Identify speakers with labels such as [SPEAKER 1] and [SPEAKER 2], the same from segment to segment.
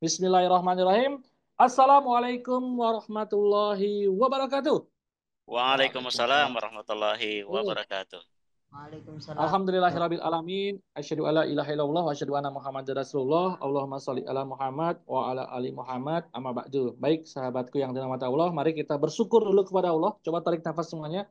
[SPEAKER 1] Bismillahirrahmanirrahim. Assalamualaikum warahmatullahi wabarakatuh.
[SPEAKER 2] Waalaikumsalam
[SPEAKER 1] Waalaikumsalam.
[SPEAKER 2] warahmatullahi
[SPEAKER 1] Oh,
[SPEAKER 2] wabarakatuh.
[SPEAKER 3] Waalaikumsalam.
[SPEAKER 1] Alhamdulillahirabbil alamin. Asyhadu alla ilaha illallah wa asyhadu anna Muhammadar Rasulullah. Allahumma shalli ala Muhammad wa ala ali Muhammad. Amma ba'du. Baik, sahabatku yang dirahmati Allah, mari kita bersyukur dulu kepada Allah. Coba tarik nafas semuanya.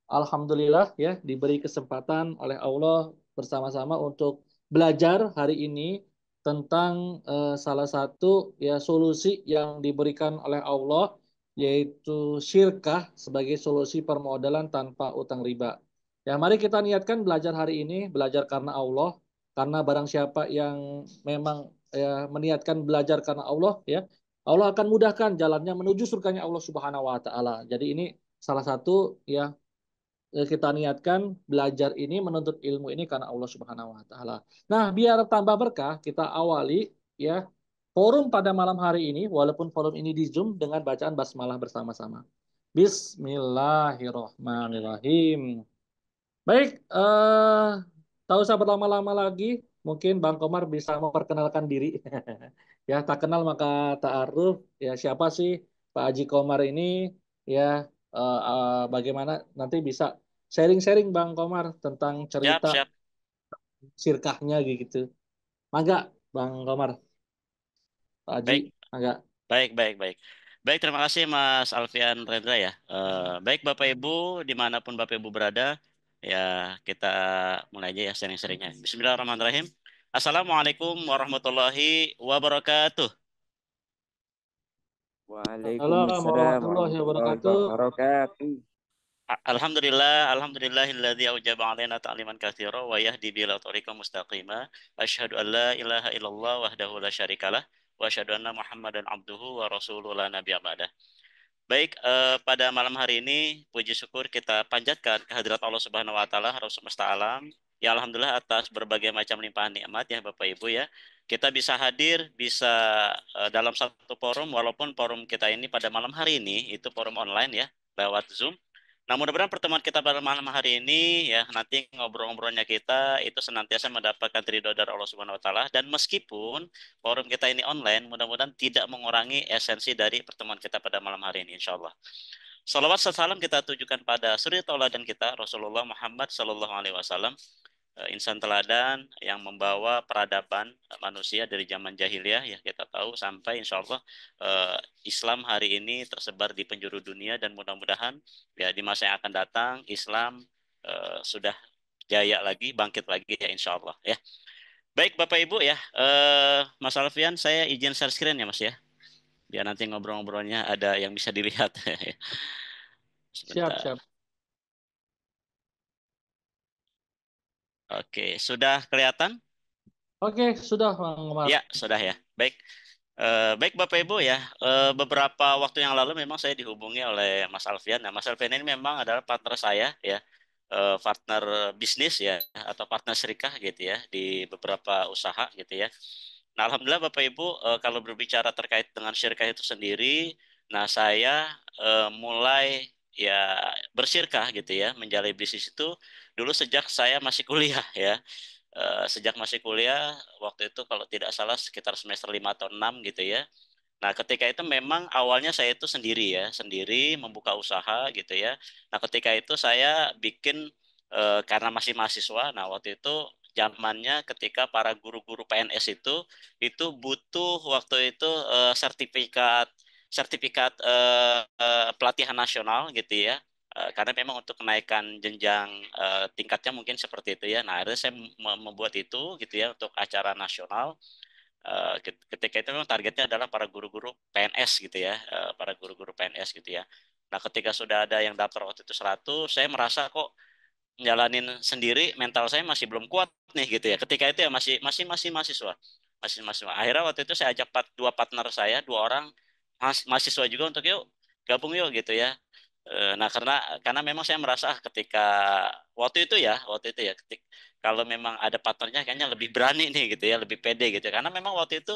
[SPEAKER 1] Alhamdulillah ya, diberi kesempatan oleh Allah bersama-sama untuk belajar hari ini tentang salah satu ya solusi yang diberikan oleh Allah, yaitu syirkah sebagai solusi permodalan tanpa utang riba. Ya, mari kita niatkan belajar hari ini, belajar karena Allah, karena barang siapa yang memang ya meniatkan belajar karena Allah, ya, Allah akan mudahkan jalannya menuju surganya Allah Subhanahu wa taala. Jadi ini salah satu ya kita niatkan belajar ini menuntut ilmu ini karena Allah Subhanahu wa taala. Nah, biar tambah berkah, kita awali ya forum pada malam hari ini walaupun forum ini di Zoom dengan bacaan basmalah bersama-sama. Bismillahirrahmanirrahim. Baik, tak usah berlama-lama lagi. Mungkin Bang Komar bisa memperkenalkan diri. Ya, tak kenal maka tak aruf. Ya, siapa sih Pak Haji Komar ini? Ya, bagaimana nanti bisa sharing-sharing Bang Komar tentang
[SPEAKER 2] Siap,
[SPEAKER 1] cerita
[SPEAKER 2] siap.
[SPEAKER 1] sirkahnya gitu. Mangga, Bang Komar, Pak Haji,
[SPEAKER 2] Baik,
[SPEAKER 1] mangga.
[SPEAKER 2] baik, baik, baik. Baik, terima kasih Mas Alfian Rendra ya. Baik Bapak Ibu, dimanapun Bapak Ibu berada, ya kita mulai aja ya sharing-sharingnya. Bismillahirrahmanirrahim. Assalamualaikum warahmatullahi wabarakatuh.
[SPEAKER 1] Assalamualaikum
[SPEAKER 4] Waalaikumsalam
[SPEAKER 1] warahmatullahi
[SPEAKER 4] warahmatullahi
[SPEAKER 1] wabarakatuh.
[SPEAKER 4] wabarakatuh.
[SPEAKER 2] Alhamdulillah, aujaba alaina ta'liman katsira wa yahdi bila tariqam mustaqima. Asyhadu an la ilaha illallah wahdahu la syarikalah wa asyhadu anna Muhammadan abduhu wa rasuluhu la nabiyya ba'dah. Baik, pada malam hari ini puji syukur kita panjatkan kehadirat Allah Subhanahu wa taala, Rabb semesta alam. Ya alhamdulillah atas berbagai macam limpahan nikmat ya Bapak Ibu ya. Kita bisa hadir, bisa dalam satu forum walaupun forum kita ini pada malam hari ini itu forum online ya, lewat Zoom. Nah, mudah-mudahan pertemuan kita pada malam hari ini ya nanti ngobrol-ngobrolnya kita itu senantiasa mendapatkan ridho dari Allah Subhanahu wa taala dan meskipun forum kita ini online, mudah-mudahan tidak mengurangi esensi dari pertemuan kita pada malam hari ini insya Allah. Salawat salam kita tujukan pada suri tauladan kita Rasulullah Muhammad Sallallahu Alaihi Wasallam, insan teladan yang membawa peradaban manusia dari zaman jahiliyah ya kita tahu sampai insya Allah Islam hari ini tersebar di penjuru dunia dan mudah-mudahan ya di masa yang akan datang Islam sudah jaya lagi bangkit lagi ya insya Allah ya. Baik Bapak Ibu ya, Mas Alfian saya izin share screen ya Mas ya, biar nanti ngobrol-ngobrolnya ada yang bisa dilihat.
[SPEAKER 1] Siap,
[SPEAKER 2] Sebentar.
[SPEAKER 1] siap.
[SPEAKER 2] Oke, sudah kelihatan?
[SPEAKER 1] Oke, sudah Bang Komar.
[SPEAKER 2] Ya, sudah ya. Baik. Baik Bapak Ibu ya, beberapa waktu yang lalu memang saya dihubungi oleh Mas Alfian. Nah, Mas Alfian ini memang adalah partner saya ya, partner bisnis ya, atau partner serikah gitu ya, di beberapa usaha gitu ya. Nah, Alhamdulillah Bapak Ibu, kalau berbicara terkait dengan syirkah itu sendiri, nah saya mulai ya bersirkah gitu ya, menjalani bisnis itu dulu sejak saya masih kuliah ya. Sejak masih kuliah waktu itu kalau tidak salah sekitar semester 5 atau 6 gitu ya. Nah, ketika itu memang awalnya saya itu sendiri ya, sendiri membuka usaha gitu ya. Nah, ketika itu saya bikin karena masih mahasiswa. Nah, waktu itu zamannya ketika para guru-guru PNS itu butuh waktu itu sertifikat sertifikat pelatihan nasional gitu ya. Karena memang untuk kenaikan jenjang tingkatnya mungkin seperti itu ya. Nah, akhirnya saya membuat itu gitu ya untuk acara nasional. Ketika itu memang targetnya adalah para guru-guru PNS gitu ya, para guru-guru PNS gitu ya. Nah, ketika sudah ada yang daftar waktu itu 100, saya merasa kok jalanin sendiri mental saya masih belum kuat nih gitu ya. Ketika itu ya masih mahasiswa. Masih mahasiswa. Akhirnya waktu itu saya ajak dua partner saya, dua orang mahasiswa juga untuk yuk gabung yuk gitu ya. Nah, karena memang saya merasa ketika waktu itu ya kalau memang ada partnernya kayaknya lebih berani nih gitu ya, lebih pede gitu. Karena memang waktu itu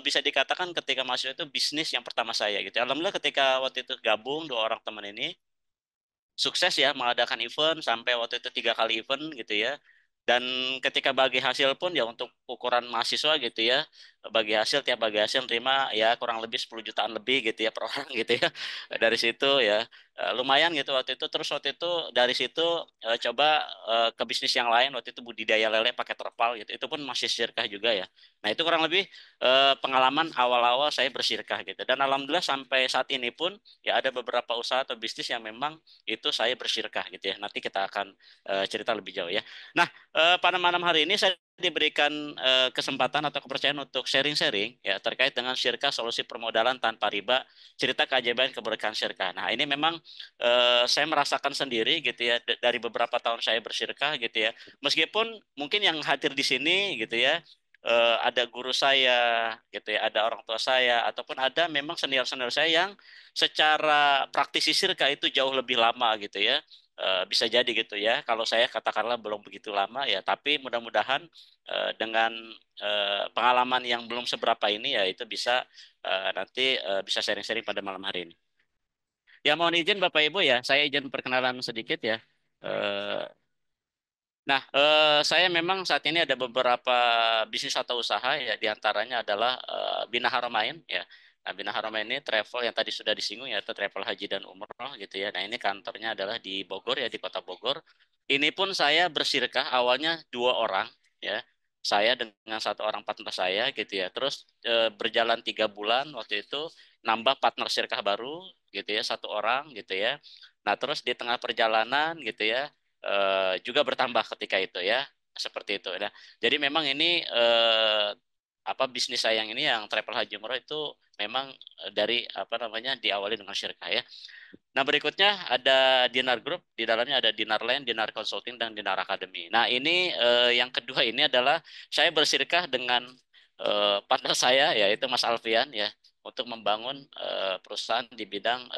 [SPEAKER 2] bisa dikatakan ketika mahasiswa itu bisnis yang pertama saya gitu. Alhamdulillah ketika waktu itu gabung dua orang teman ini sukses ya mengadakan event sampai waktu itu 3 kali event gitu ya. Dan ketika bagi hasil pun ya untuk ukuran mahasiswa gitu ya, bagi hasil terima ya kurang lebih 10 jutaan lebih gitu ya per orang gitu ya. Dari situ ya lumayan gitu waktu itu. Terus waktu itu dari situ coba ke bisnis yang lain, waktu itu budidaya lele pakai terpal gitu. Itu pun masih syirkah juga ya. Nah itu kurang lebih pengalaman awal-awal saya bersyirkah gitu. Dan alhamdulillah sampai saat ini pun ya ada beberapa usaha atau bisnis yang memang itu saya bersyirkah gitu ya. Nanti kita akan cerita lebih jauh ya. Nah, pada malam hari ini saya diberikan kesempatan atau kepercayaan untuk sharing-sharing ya terkait dengan syirkah solusi permodalan tanpa riba, cerita keajaiban keberkahan syirkah. Nah, ini memang saya merasakan sendiri gitu ya dari beberapa tahun saya bersyirkah gitu ya. Meskipun mungkin yang hadir di sini gitu ya ada guru saya gitu ya, ada orang tua saya ataupun ada memang senior-senior saya yang secara praktisi syirkah itu jauh lebih lama gitu ya. Bisa jadi gitu ya. Kalau saya katakanlah belum begitu lama ya, tapi mudah-mudahan dengan pengalaman yang belum seberapa ini ya itu bisa nanti bisa sharing-sharing pada malam hari ini. Ya mohon izin Bapak Ibu ya, saya izin perkenalan sedikit ya. Eh, Nah, saya memang saat ini ada beberapa bisnis atau usaha ya, diantaranya adalah Bina Haramain ya. Nah, Bina Haramain ini travel yang tadi sudah disinggung ya, itu travel haji dan umroh gitu ya. Nah, ini kantornya adalah di Bogor ya, di Kota Bogor. Ini pun saya bersirkah awalnya 2 orang ya. Saya dengan satu orang partner saya gitu ya. Terus berjalan 3 bulan waktu itu nambah partner sirkah baru gitu ya, 1 orang gitu ya. Nah, terus di tengah perjalanan gitu ya juga bertambah ketika itu ya seperti itu ya. Jadi memang ini apa bisnis saya yang ini yang travel haji umroh itu memang dari apa namanya diawali dengan syirkah ya. Nah, berikutnya ada Dinar Group, di dalamnya ada Dinar Land, Dinar Consulting, dan Dinar Academy. Nah, ini yang kedua ini adalah saya bersirkah dengan partner saya, yaitu Mas Alfian, ya, untuk membangun perusahaan di bidang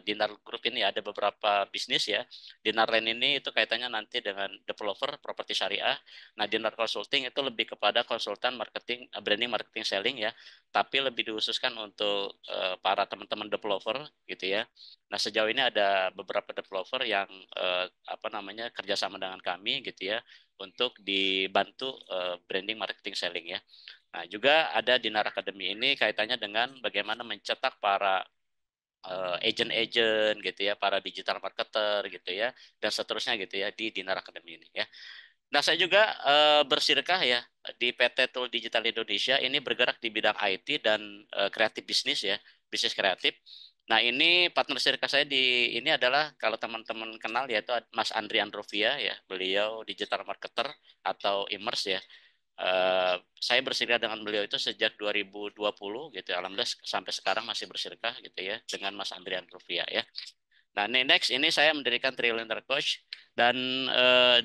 [SPEAKER 2] Dinar Group ini. Ada beberapa bisnis ya. Dinar Land ini itu kaitannya nanti dengan developer, properti syariah. Nah, Dinar Consulting itu lebih kepada konsultan marketing, branding, marketing, selling ya, tapi lebih dikhususkan untuk para teman-teman developer gitu ya. Nah, sejauh ini ada beberapa developer yang apa namanya kerjasama dengan kami gitu ya untuk dibantu branding, marketing, selling ya. Nah, juga ada Dinar Academy ini kaitannya dengan bagaimana mencetak para agent-agent gitu ya, para digital marketer gitu ya, dan seterusnya gitu ya di Dinar Academy ini ya. Nah, saya juga bersirkah ya di PT Tool Digital Indonesia ini bergerak di bidang IT dan kreatif bisnis ya, bisnis kreatif. Nah, ini partner sirkah saya di ini adalah kalau teman-teman kenal yaitu Mas Andri Androvia ya, beliau digital marketer atau Immerse ya. Saya bersirkah dengan beliau itu sejak 2020 gitu ya. Alhamdulillah sampai sekarang masih bersirkah gitu ya dengan Mas Andri Androvia ya. Nah, next ini saya mendirikan Triliuner Coach dan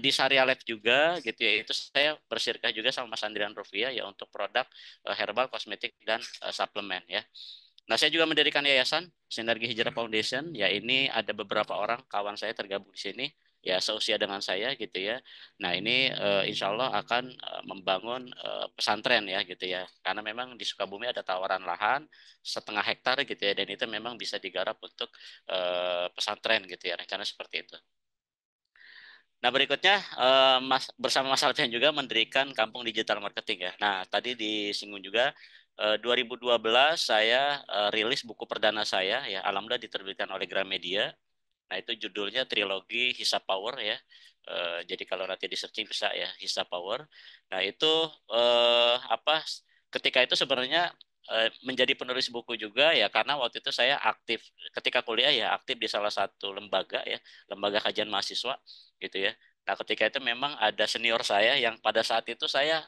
[SPEAKER 2] di Syariah Lab juga gitu ya. Itu saya bersirkah juga sama Mas Andrian Rufia ya untuk produk herbal, kosmetik dan suplemen ya. Nah, saya juga mendirikan yayasan Sinergi Hijrah Foundation. Ya, ini ada beberapa orang kawan saya tergabung di sini ya seusia dengan saya gitu ya. Nah, ini insya Allah akan membangun pesantren ya gitu ya. Karena memang di Sukabumi ada tawaran lahan 1,5 hektar gitu ya dan itu memang bisa digarap untuk pesantren gitu ya. Rencana seperti itu. Nah, berikutnya bersama Mas Alfian juga mendirikan Kampung Digital Marketing ya. Nah, tadi disinggung juga 2012 saya rilis buku perdana saya ya, alhamdulillah diterbitkan oleh Gramedia. Nah, itu judulnya Trilogi Hisab Power ya. Jadi kalau nanti di searching bisa ya Hisab Power. Nah, itu apa ketika itu sebenarnya menjadi penulis buku juga ya karena waktu itu saya aktif ketika kuliah ya aktif di salah satu lembaga ya, lembaga kajian mahasiswa gitu ya. Nah, ketika itu memang ada senior saya yang pada saat itu saya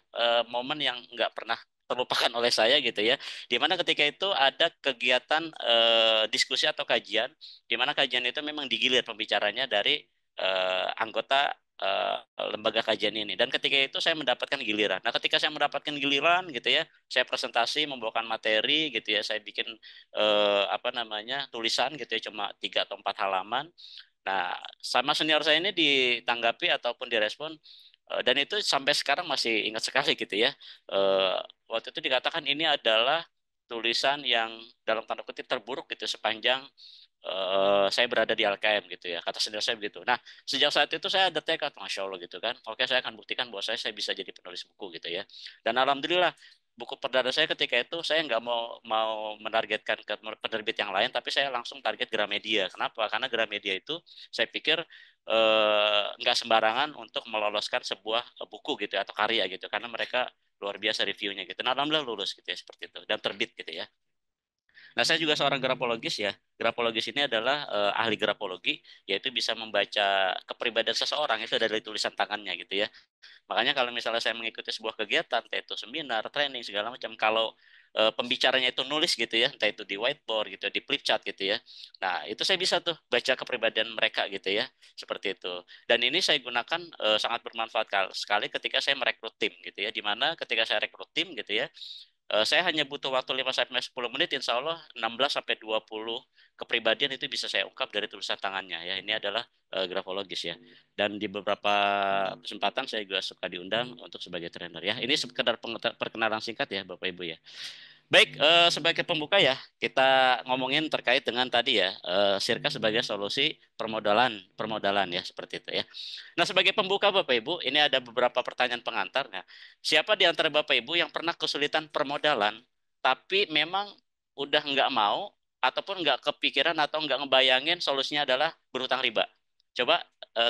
[SPEAKER 2] momen yang nggak pernah terlupakan oleh saya gitu ya. Di mana ketika itu ada kegiatan diskusi atau kajian di mana kajian itu memang digilir pembicaranya dari anggota eh, lembaga kajian ini. Dan ketika itu saya mendapatkan giliran. Nah, ketika saya mendapatkan giliran gitu ya, saya presentasi membawakan materi gitu ya, saya bikin apa namanya tulisan gitu ya, cuma 3 atau 4 halaman. Nah, sama senior saya ini ditanggapi ataupun direspon dan itu sampai sekarang masih ingat sekali gitu ya. Eh, Waktu itu dikatakan ini adalah tulisan yang dalam tanda kutip terburuk gitu sepanjang saya berada di LKM gitu ya, kata senior saya begitu. Nah, sejak saat itu saya ada tekad, masya Allah gitu kan, oke saya akan buktikan bahwa saya bisa jadi penulis buku gitu ya. Dan alhamdulillah buku perdana saya ketika itu saya nggak mau mau menargetkan ke penerbit yang lain, tapi saya langsung target Gramedia. Kenapa? Karena Gramedia itu saya pikir nggak sembarangan untuk meloloskan sebuah buku gitu ya, atau karya gitu, karena mereka luar biasa reviewnya gitu. Nah, alhamdulillah lulus gitu ya seperti itu dan terbit gitu ya. Nah, saya juga seorang grafologis ya. Grafologis ini adalah ahli grafologi, yaitu bisa membaca kepribadian seseorang itu dari tulisan tangannya gitu ya. Makanya kalau misalnya saya mengikuti sebuah kegiatan, entah itu seminar, training segala macam, kalau pembicaranya itu nulis gitu ya, entah itu di whiteboard gitu, di flip chart gitu ya. Nah, itu saya bisa tuh baca kepribadian mereka gitu ya, seperti itu. Dan ini saya gunakan sangat bermanfaat sekali ketika saya merekrut tim gitu ya. Di mana ketika saya rekrut tim gitu ya, saya hanya butuh waktu 5 sampai 10 menit, insya Allah 16 sampai 20 kepribadian itu bisa saya ungkap dari tulisan tangannya ya. Ini adalah grafologis ya. Dan di beberapa kesempatan saya juga suka diundang untuk sebagai trainer ya. Ini sekedar perkenalan singkat ya Bapak Ibu ya. Baik, sebagai pembuka ya, kita ngomongin terkait dengan tadi ya, Sirka sebagai solusi permodalan, permodalan ya, seperti itu ya. Nah, sebagai pembuka Bapak Ibu, ini ada beberapa pertanyaan pengantar. Nah, siapa di antara Bapak Ibu yang pernah kesulitan permodalan, tapi memang udah nggak mau, ataupun nggak kepikiran atau nggak ngebayangin solusinya adalah berhutang riba? Coba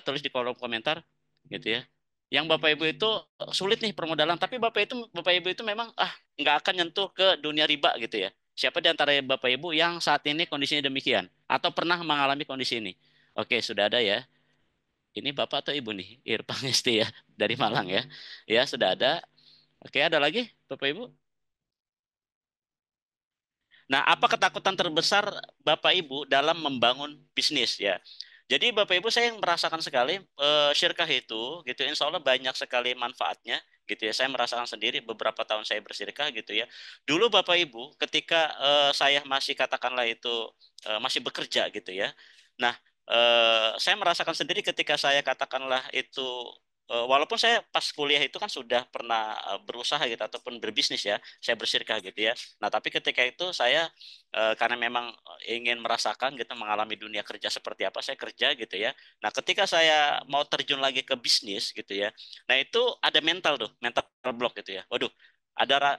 [SPEAKER 2] tulis di kolom komentar, gitu ya. Yang Bapak Ibu itu sulit nih permodalan, tapi Bapak Ibu itu memang nggak akan nyentuh ke dunia riba gitu ya. Siapa di antara Bapak Ibu yang saat ini kondisinya demikian atau pernah mengalami kondisi ini? Oke, sudah ada ya. Ini Bapak atau Ibu nih? Irfan Esti ya dari Malang ya. Ya, sudah ada. Oke, ada lagi Bapak Ibu? Nah, apa ketakutan terbesar Bapak Ibu dalam membangun bisnis ya? Jadi Bapak Ibu saya yang merasakan sekali syirkah itu gitu, insya Allah banyak sekali manfaatnya gitu ya. Saya merasakan sendiri beberapa tahun saya bersyirkah gitu ya. Dulu Bapak Ibu ketika saya masih katakanlah itu masih bekerja gitu ya. Nah, saya merasakan sendiri ketika saya katakanlah itu walaupun saya pas kuliah itu kan sudah pernah berusaha gitu ataupun berbisnis ya, saya bersyirkah gitu ya. Nah, tapi ketika itu saya karena memang ingin merasakan gitu mengalami dunia kerja seperti apa, saya kerja gitu ya. Nah, ketika saya mau terjun lagi ke bisnis gitu ya. Nah, itu ada mental tuh, mental block gitu ya. Waduh, ada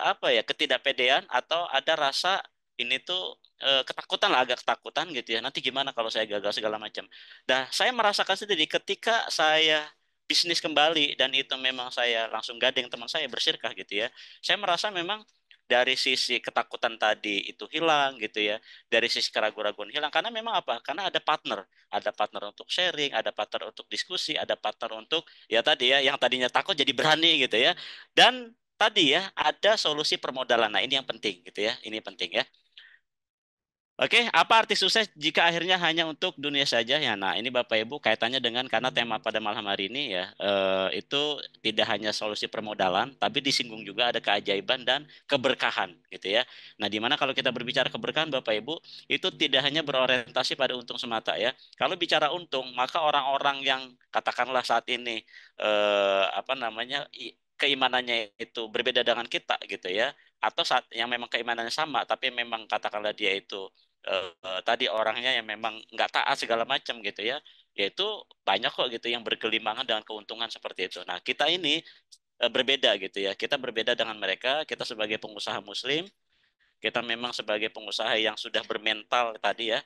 [SPEAKER 2] apa ya, ketidakpedean atau ada rasa ini tuh ketakutan lah, agak ketakutan gitu ya. Nanti gimana kalau saya gagal segala macam. Nah, saya merasakan sendiri ketika saya bisnis kembali dan itu memang saya langsung gandeng teman saya bersyirkah gitu ya. Saya merasa memang dari sisi ketakutan tadi itu hilang gitu ya. Dari sisi keraguan-keraguan hilang karena memang apa? Karena ada partner untuk sharing, ada partner untuk diskusi, ada partner untuk ya tadi ya yang tadinya takut jadi berani gitu ya. Dan tadi ya ada solusi permodalan. Nah, ini yang penting gitu ya. Ini penting ya. Oke, apa arti sukses jika akhirnya hanya untuk dunia saja? Ya, nah ini Bapak Ibu kaitannya dengan karena tema pada malam hari ini ya, itu tidak hanya solusi permodalan, tapi disinggung juga ada keajaiban dan keberkahan gitu ya. Nah, di mana kalau kita berbicara keberkahan Bapak Ibu, itu tidak hanya berorientasi pada untung semata ya. Kalau bicara untung, maka orang-orang yang katakanlah saat ini apa namanya keimanannya itu berbeda dengan kita gitu ya, atau saat yang memang keimanannya sama, tapi memang katakanlah dia itu tadi orangnya yang memang nggak taat segala macam gitu ya, yaitu banyak kok gitu yang bergelimangan dengan keuntungan seperti itu. Nah, kita ini berbeda gitu ya. Kita berbeda dengan mereka. Kita sebagai pengusaha Muslim, kita memang sebagai pengusaha yang sudah bermental tadi ya,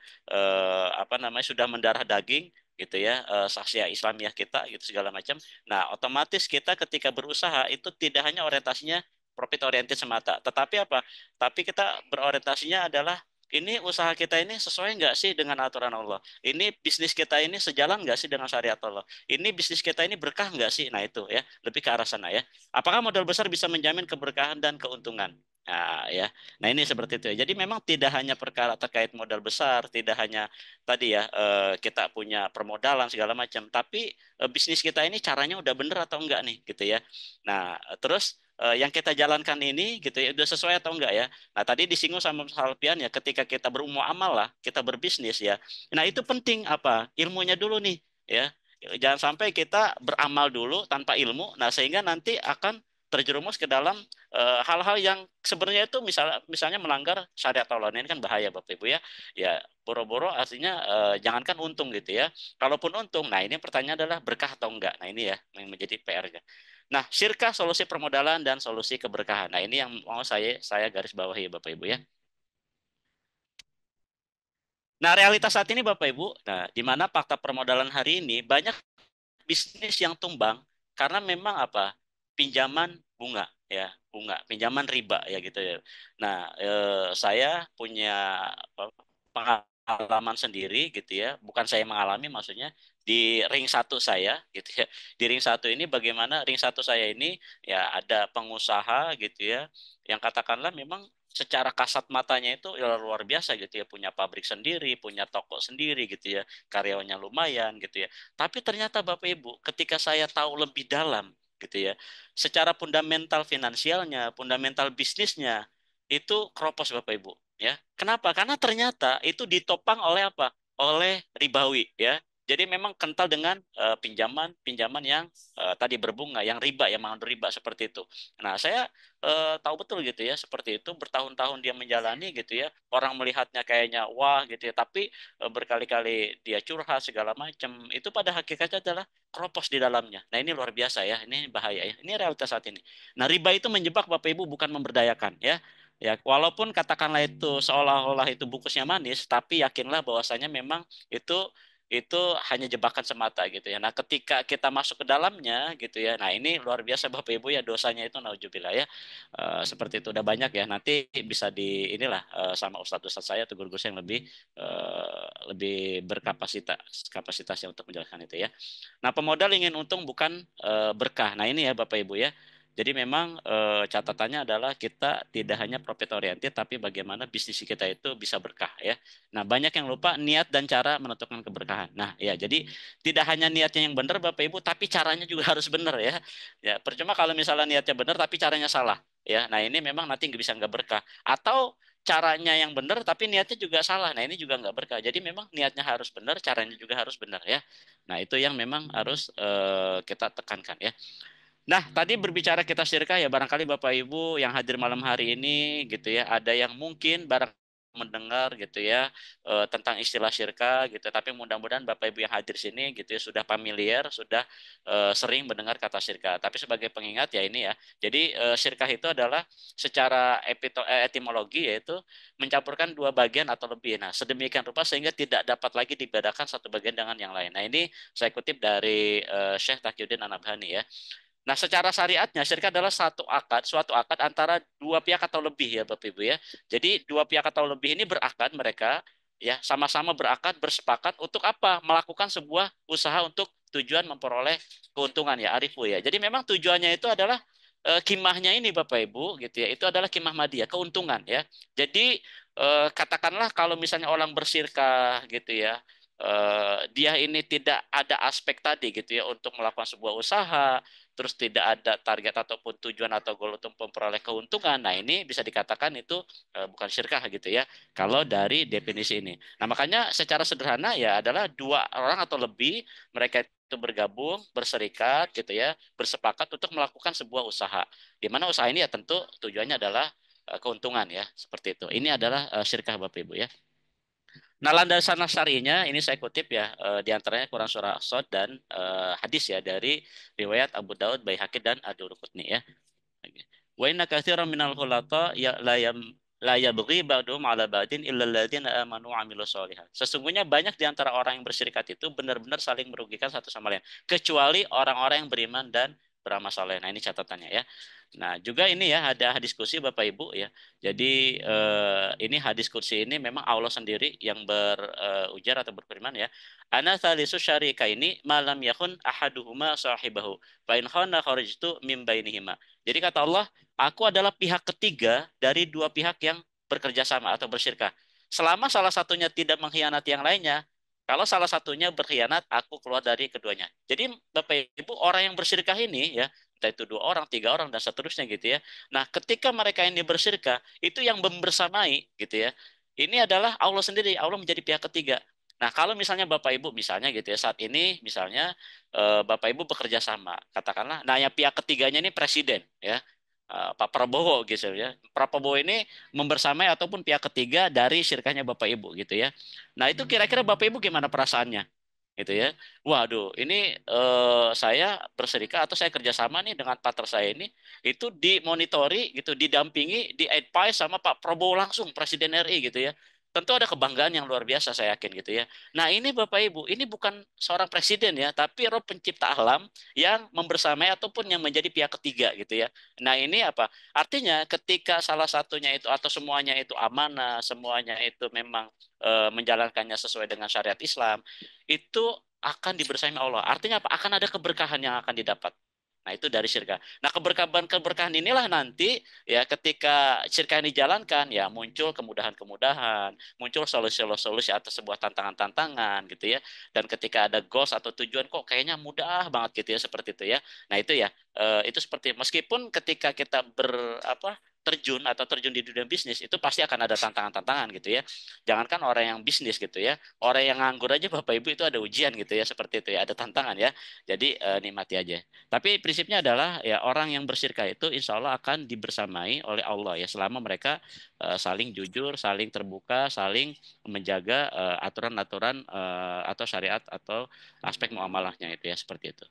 [SPEAKER 2] apa namanya sudah mendarah daging gitu ya, saksya Islamiyah kita gitu segala macam. Nah, otomatis kita ketika berusaha itu tidak hanya orientasinya profit oriented semata, tetapi apa? Tapi kita berorientasinya adalah ini usaha kita ini sesuai nggak sih dengan aturan Allah? Ini bisnis kita ini sejalan nggak sih dengan syariat Allah? Ini bisnis kita ini berkah nggak sih? Nah itu ya, lebih ke arah sana ya. Apakah modal besar bisa menjamin keberkahan dan keuntungan? Nah, ya. Nah, ini seperti itu ya. Jadi memang tidak hanya perkara terkait modal besar, tidak hanya tadi ya kita punya permodalan segala macam, tapi bisnis kita ini caranya udah bener atau enggak nih gitu ya. Nah, terus yang kita jalankan ini gitu ya udah sesuai atau enggak ya. Nah, tadi disinggung sama Mas Alfian ya ketika kita bermuamalah, kita berbisnis ya. Nah, itu penting apa? Ilmunya dulu nih ya. Jangan sampai kita beramal dulu tanpa ilmu, nah sehingga nanti akan terjerumus ke dalam hal-hal yang sebenarnya itu misalnya melanggar syariat Allah. Ini kan bahaya Bapak Ibu ya. Ya, boro-boro artinya jangankan untung gitu ya. Kalaupun untung, nah ini pertanyaan adalah berkah atau enggak. Nah, ini ya yang menjadi PR-nya. Nah, syirkah solusi permodalan dan solusi keberkahan. Nah, ini yang mau saya garis bawahi Bapak Ibu ya. Nah, realitas saat ini Bapak Ibu, nah di mana fakta permodalan hari ini banyak bisnis yang tumbang karena memang apa? Pinjaman bunga ya, pinjaman riba ya gitu ya. Nah, saya punya pengalaman sendiri gitu ya. Bukan saya mengalami maksudnya di ring satu saya gitu ya. Di ring satu ini bagaimana ring satu saya ini ya ada pengusaha gitu ya yang katakanlah memang secara kasat matanya itu ya luar biasa gitu ya, punya pabrik sendiri, punya toko sendiri gitu ya, karyawannya lumayan gitu ya. Tapi ternyata Bapak Ibu, ketika saya tahu lebih dalam gitu ya, secara fundamental finansialnya, fundamental bisnisnya itu kropos Bapak Ibu ya. Kenapa? Karena ternyata itu ditopang oleh apa? Oleh ribawi ya. Jadi memang kental dengan pinjaman yang tadi berbunga, yang riba, yang mengandung riba seperti itu. Nah, saya tahu betul gitu ya, seperti itu bertahun-tahun dia menjalani gitu ya. Orang melihatnya kayaknya wah gitu ya, tapi berkali-kali dia curhat segala macam. Itu pada hakikatnya adalah kropos di dalamnya. Nah, ini luar biasa ya. Ini bahaya ya. Ini realitas saat ini. Nah, riba itu menjebak Bapak Ibu, bukan memberdayakan ya. Ya, walaupun katakanlah itu seolah-olah itu bungkusnya manis, tapi yakinlah bahwasanya memang itu itu hanya jebakan semata gitu ya. Nah, ketika kita masuk ke dalamnya gitu ya. Nah, ini luar biasa Bapak Ibu ya, dosanya itu nauzubillah ya. Seperti itu udah banyak ya. Nanti bisa di inilah sama ustadz-ustadz saya atau guru-guru saya yang lebih berkapasitas kapasitasnya untuk menjelaskan itu ya. Nah, pemodal ingin untung bukan berkah. Nah, ini ya Bapak Ibu ya. Jadi memang catatannya adalah kita tidak hanya profit oriented, tapi bagaimana bisnis kita itu bisa berkah ya. Nah, banyak yang lupa niat dan cara menentukan keberkahan. Nah, ya jadi tidak hanya niatnya yang benar Bapak Ibu, tapi caranya juga harus benar ya. Ya, percuma kalau misalnya niatnya benar tapi caranya salah ya. Nah, ini memang nanti nggak berkah. Atau caranya yang benar tapi niatnya juga salah. Nah, ini juga nggak berkah. Jadi memang niatnya harus benar, caranya juga harus benar ya. Nah, itu yang memang harus kita tekankan ya. Nah, tadi berbicara kita syirkah ya barangkali Bapak Ibu yang hadir malam hari ini gitu ya, ada yang mungkin barang mendengar gitu ya tentang istilah syirkah gitu. Tapi mudah-mudahan Bapak Ibu yang hadir sini gitu ya sudah familiar, sudah sering mendengar kata syirkah. Tapi sebagai pengingat ya ini ya. Jadi syirkah itu adalah secara etimologi yaitu mencampurkan dua bagian atau lebih. Nah, sedemikian rupa sehingga tidak dapat lagi dibedakan satu bagian dengan yang lain. Nah, ini saya kutip dari Syekh Taqiyuddin An-Nabhani ya. Nah, secara syariatnya syirik adalah suatu akad antara dua pihak atau lebih ya Bapak Ibu ya. Jadi dua pihak atau lebih ini berakad mereka ya sama-sama berakad bersepakat untuk apa? Melakukan sebuah usaha untuk tujuan memperoleh keuntungan ya Arifu ya. Jadi memang tujuannya itu adalah kimahnya ini Bapak Ibu gitu ya. Itu adalah kimah madiyah, keuntungan ya. Jadi katakanlah kalau misalnya orang bersirkah gitu ya. Dia ini tidak ada aspek tadi gitu ya untuk melakukan sebuah usaha, terus tidak ada target ataupun tujuan atau goal untuk memperoleh keuntungan. Nah, ini bisa dikatakan itu bukan syirkah gitu ya. Kalau dari definisi ini. Nah, makanya secara sederhana ya adalah dua orang atau lebih mereka itu bergabung, berserikat gitu ya, bersepakat untuk melakukan sebuah usaha. Di mana usaha ini ya tentu tujuannya adalah keuntungan ya, seperti itu. Ini adalah syirkah Bapak Ibu ya. Nah, landasan syar'inya ini saya kutip ya, di antaranya Quran surah As-Sadd dan hadis ya dari riwayat Abu Daud, Baihaqi dan Ad-Duruqutni ya. Wa inna katsiran minal khulata ya la yabghi ba'dhum 'ala ba'din illa alladziina amanu wa 'amilus shalihat. Sesungguhnya banyak di antara orang yang bersyirik itu benar-benar saling merugikan satu sama lain, kecuali orang-orang yang beriman dan beramal saleh. Nah, ini catatannya ya. Nah, juga ini ya ada hadis kursi Bapak Ibu ya. Jadi ini hadis kursi ini memang Allah sendiri yang berujar atau berfirman ya. Ana thalisu syarika ini malam yakun ahaduhuma sahibahu. Fa in khana kharajtu min bainihima. Jadi kata Allah, aku adalah pihak ketiga dari dua pihak yang bekerja sama atau bersyirkah. Selama salah satunya tidak mengkhianati yang lainnya, kalau salah satunya berkhianat, aku keluar dari keduanya. Jadi Bapak Ibu, orang yang bersyirkah ini ya, entah itu dua orang, tiga orang, dan seterusnya gitu ya. Nah, ketika mereka ini bersyirkah, itu yang membersamai gitu ya. Ini adalah Allah sendiri, Allah menjadi pihak ketiga. Nah, kalau misalnya Bapak Ibu misalnya gitu ya, saat ini misalnya Bapak Ibu bekerja sama, katakanlah, nah yang pihak ketiganya ini presiden ya, Pak Prabowo gitu ya. Pak Prabowo ini membersamai ataupun pihak ketiga dari sirkahnya Bapak Ibu gitu ya. Nah, itu kira-kira Bapak Ibu gimana perasaannya? Gitu ya. Waduh, ini saya berserikat atau saya kerjasama nih dengan partner saya ini itu dimonitori gitu, didampingi, di advice sama Pak Prabowo langsung Presiden RI gitu ya. Tentu ada kebanggaan yang luar biasa saya yakin gitu ya. Nah ini Bapak Ibu, ini bukan seorang presiden ya, tapi roh pencipta alam yang membersamai ataupun yang menjadi pihak ketiga gitu ya. Nah ini apa? Artinya ketika salah satunya itu atau semuanya itu amanah, semuanya itu memang menjalankannya sesuai dengan syariat Islam, itu akan dibersamai Allah. Artinya apa? Akan ada keberkahan yang akan didapat. Nah, itu dari syirkah. Nah, keberkahan-keberkahan inilah nanti ya ketika syirkah ini dijalankan ya muncul kemudahan-kemudahan, muncul solusi-solusi atas sebuah tantangan-tantangan gitu ya. Dan ketika ada goals atau tujuan kok kayaknya mudah banget gitu ya seperti itu ya. Nah, itu ya itu seperti meskipun ketika kita terjun di dunia bisnis itu pasti akan ada tantangan-tantangan gitu ya. Jangankan orang yang bisnis gitu ya, orang yang nganggur aja Bapak Ibu itu ada ujian gitu ya seperti itu ya, ada tantangan ya. Jadi nikmati aja. Tapi prinsipnya adalah ya orang yang bersyirkah itu insya Allah akan dibersamai oleh Allah ya selama mereka saling jujur, saling terbuka, saling menjaga aturan-aturan atau syariat atau aspek muamalahnya itu ya seperti itu.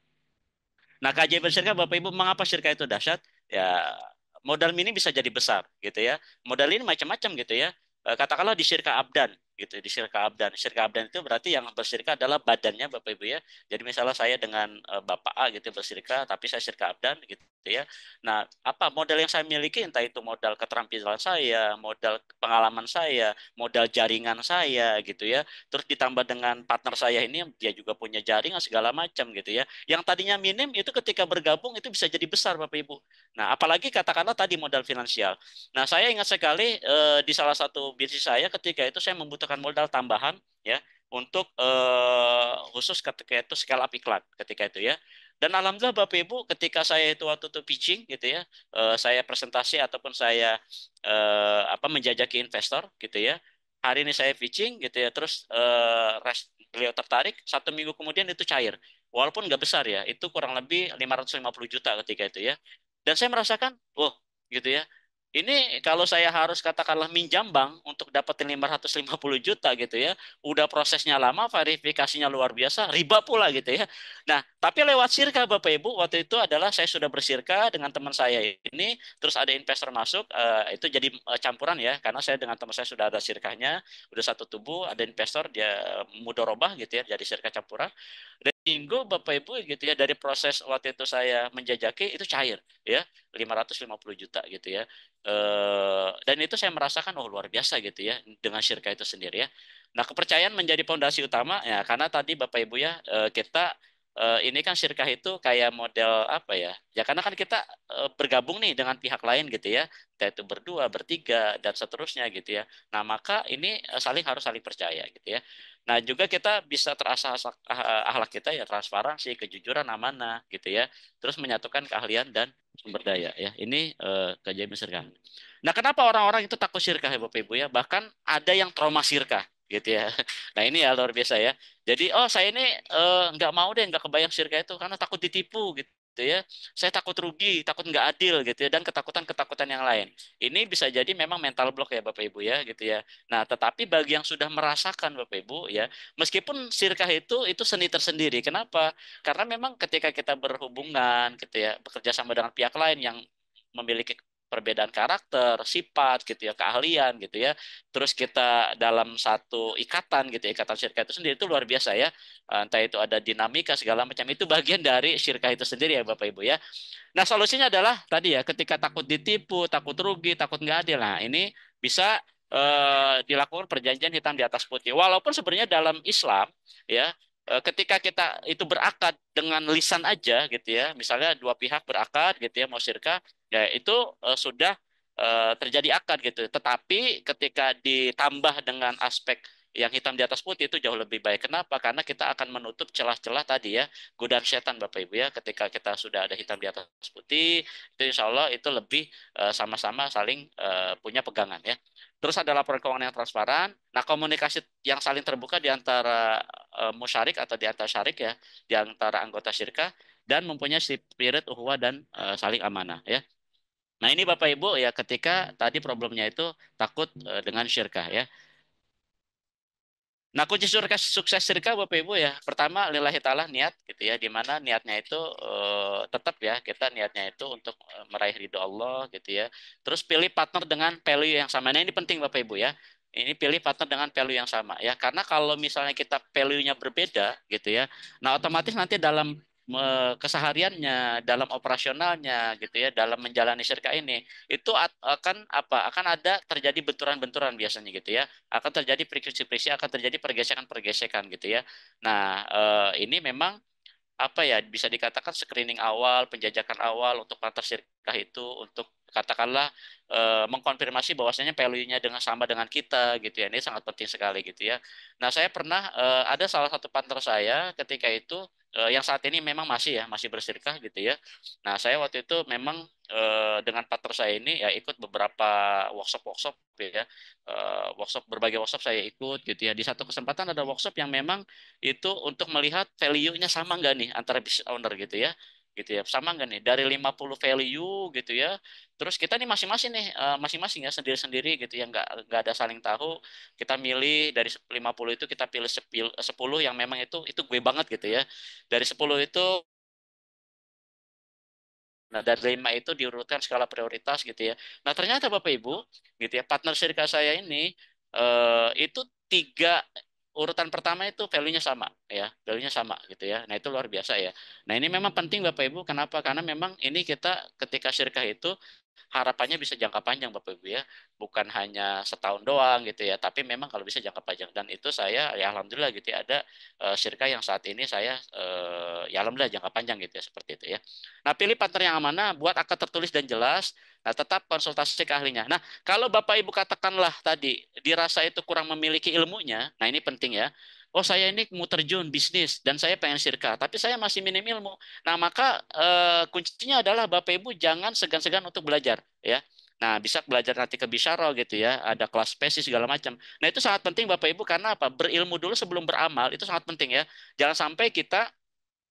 [SPEAKER 2] Nah, keajaiban syirkah Bapak Ibu, mengapa syirkah itu dahsyat? Ya, modal mini bisa jadi besar gitu ya. Modal ini macam-macam gitu ya. Katakanlah di syirkah abdan gitu, di syirkah abdan. Syirkah abdan itu berarti yang bersyirkah adalah badannya Bapak Ibu ya. Jadi misalnya saya dengan Bapak A gitu bersyirkah, tapi saya syirkah abdan gitu ya. Nah, apa modal yang saya miliki entah itu modal keterampilan saya, modal pengalaman saya, modal jaringan saya gitu ya. Terus ditambah dengan partner saya ini dia juga punya jaringan segala macam gitu ya. Yang tadinya minim itu ketika bergabung itu bisa jadi besar Bapak Ibu. Nah, apalagi katakanlah tadi modal finansial. Nah, saya ingat sekali di salah satu bisnis saya ketika itu saya membutuhkan modal tambahan ya untuk khusus ketika itu scale up iklan ketika itu ya. Dan alhamdulillah Bapak Ibu ketika saya itu waktu itu pitching gitu ya, saya presentasi ataupun saya menjajaki investor gitu ya. Hari ini saya pitching gitu ya, terus beliau tertarik, 1 minggu kemudian itu cair. Walaupun nggak besar ya, itu kurang lebih 550 juta ketika itu ya. Dan saya merasakan, wah gitu ya. Ini kalau saya harus katakanlah minjam bank untuk dapetin 550 juta gitu ya. Udah prosesnya lama, verifikasinya luar biasa, riba pula gitu ya. Nah, tapi lewat Sirka Bapak Ibu, waktu itu adalah saya sudah bersirka dengan teman saya ini, terus ada investor masuk, itu jadi campuran ya, karena saya dengan teman saya sudah ada sirkahnya, udah satu tubuh, ada investor, dia mudorobah gitu ya, jadi sirka campuran. Dan minggu Bapak Ibu gitu ya dari proses waktu itu saya menjajaki itu cair ya 550 juta gitu ya. Dan itu saya merasakan oh luar biasa gitu ya dengan syirka itu sendiri ya. Nah, kepercayaan menjadi pondasi utama ya karena tadi Bapak Ibu ya kita ini kan syirkah itu kayak model apa ya? Ya karena kan kita bergabung nih dengan pihak lain gitu ya. Kita itu berdua, bertiga dan seterusnya gitu ya. Nah, maka ini harus saling percaya gitu ya. Nah, juga kita bisa terasa akhlak kita ya transparansi, kejujuran, amanah gitu ya. Terus menyatukan keahlian dan sumber daya ya. Ini keajaiban syirkah. Nah, kenapa orang-orang itu takut syirkah ya Bapak Ibu ya? Bahkan ada yang trauma syirkah gitu ya. Nah, ini ya luar biasa ya. Jadi, oh saya ini nggak mau deh, nggak kebayang syirkah itu karena takut ditipu gitu ya. Saya takut rugi, takut nggak adil gitu ya, dan ketakutan-ketakutan yang lain. Ini bisa jadi memang mental block ya Bapak Ibu ya gitu ya. Nah, tetapi bagi yang sudah merasakan Bapak Ibu ya, meskipun sirkah itu seni tersendiri. Kenapa? Karena memang ketika kita berhubungan gitu ya, bekerja sama dengan pihak lain yang memiliki perbedaan karakter, sifat gitu ya, keahlian gitu ya. Terus kita dalam satu ikatan gitu, ya, ikatan syirkah itu sendiri itu luar biasa ya. Entah itu ada dinamika segala macam itu bagian dari syirkah itu sendiri ya Bapak Ibu ya. Nah, solusinya adalah tadi ya, ketika takut ditipu, takut rugi, takut nggak adil. Nah, ini bisa dilakukan perjanjian hitam di atas putih. Walaupun sebenarnya dalam Islam ya, ketika kita itu berakad dengan lisan aja gitu ya, misalnya dua pihak berakad gitu ya mau syirkah, ya itu sudah terjadi akad gitu. Tetapi ketika ditambah dengan aspek yang hitam di atas putih itu jauh lebih baik. Kenapa? Karena kita akan menutup celah-celah tadi ya, godaan setan Bapak Ibu ya. Ketika kita sudah ada hitam di atas putih, itu insya Allah itu lebih sama-sama saling punya pegangan ya. Terus ada laporan keuangan yang transparan. Nah, komunikasi yang saling terbuka di antara musyarik atau di antara syarik ya, di antara anggota syirkah dan mempunyai spirit ukhuwah dan saling amanah ya. Nah, ini Bapak Ibu ya ketika tadi problemnya itu takut dengan syirkah ya. Nah, kunci sukses syirkah Bapak Ibu ya. Pertama, lillahi ta'ala niat gitu ya. Di mana niatnya itu tetap ya, kita niatnya itu untuk meraih ridho Allah gitu ya. Terus pilih partner dengan value yang sama. Nah, ini penting Bapak Ibu ya. Ini pilih partner dengan value yang sama ya. Karena kalau misalnya kita value-nya berbeda gitu ya. Nah, otomatis nanti dalam kesehariannya, dalam operasionalnya gitu ya, dalam menjalani syirkah ini itu akan apa? Akan ada terjadi benturan-benturan biasanya gitu ya, akan terjadi friksi-friksi, akan terjadi pergesekan-pergesekan gitu ya. Nah, ini memang apa ya bisa dikatakan screening awal, penjajakan awal untuk partner syirkah itu untuk katakanlah mengkonfirmasi bahwasanya value-nya dengan sama dengan kita gitu ya. Ini sangat penting sekali gitu ya. Nah, saya pernah ada salah satu partner saya ketika itu yang saat ini memang masih bersyirkah gitu ya. Nah, saya waktu itu memang dengan partner saya ini ya ikut beberapa workshop-workshop ya. Berbagai workshop saya ikut gitu ya. Di satu kesempatan ada workshop yang memang itu untuk melihat value-nya sama nggak nih antara business owner gitu ya sama nggak nih dari 50 value gitu ya, terus kita nih masing-masing nih masing-masing ya sendiri-sendiri gitu ya nggak ada saling tahu, kita milih dari 50 itu kita pilih 10 yang memang itu gue banget gitu ya, dari 10 itu. Nah, dari 5 itu diurutkan skala prioritas gitu ya. Nah, ternyata Bapak Ibu, gitu ya, partner syarikat saya ini itu tiga urutan pertama itu value-nya sama ya, value-nya sama gitu ya. Nah, itu luar biasa ya. Nah, ini memang penting Bapak Ibu, kenapa? Karena memang ini kita ketika syirkah itu harapannya bisa jangka panjang Bapak Ibu ya, bukan hanya setahun doang gitu ya, tapi memang kalau bisa jangka panjang, dan itu saya ya alhamdulillah gitu ya ada syirkah yang saat ini saya ya alhamdulillah jangka panjang gitu ya seperti itu ya. Nah, pilih partner yang amanah, buat akad tertulis dan jelas. Nah, tetap konsultasi ke ahlinya. Nah, kalau Bapak Ibu katakanlah tadi dirasa itu kurang memiliki ilmunya, nah ini penting ya. Oh, saya ini mau terjun bisnis dan saya pengen syirkah, tapi saya masih minim ilmu. Nah, maka kuncinya adalah Bapak Ibu jangan segan-segan untuk belajar ya. Nah, bisa belajar nanti ke Bisyaro gitu ya, ada kelas spesies segala macam. Nah, itu sangat penting Bapak Ibu karena apa? Berilmu dulu sebelum beramal itu sangat penting ya. Jangan sampai kita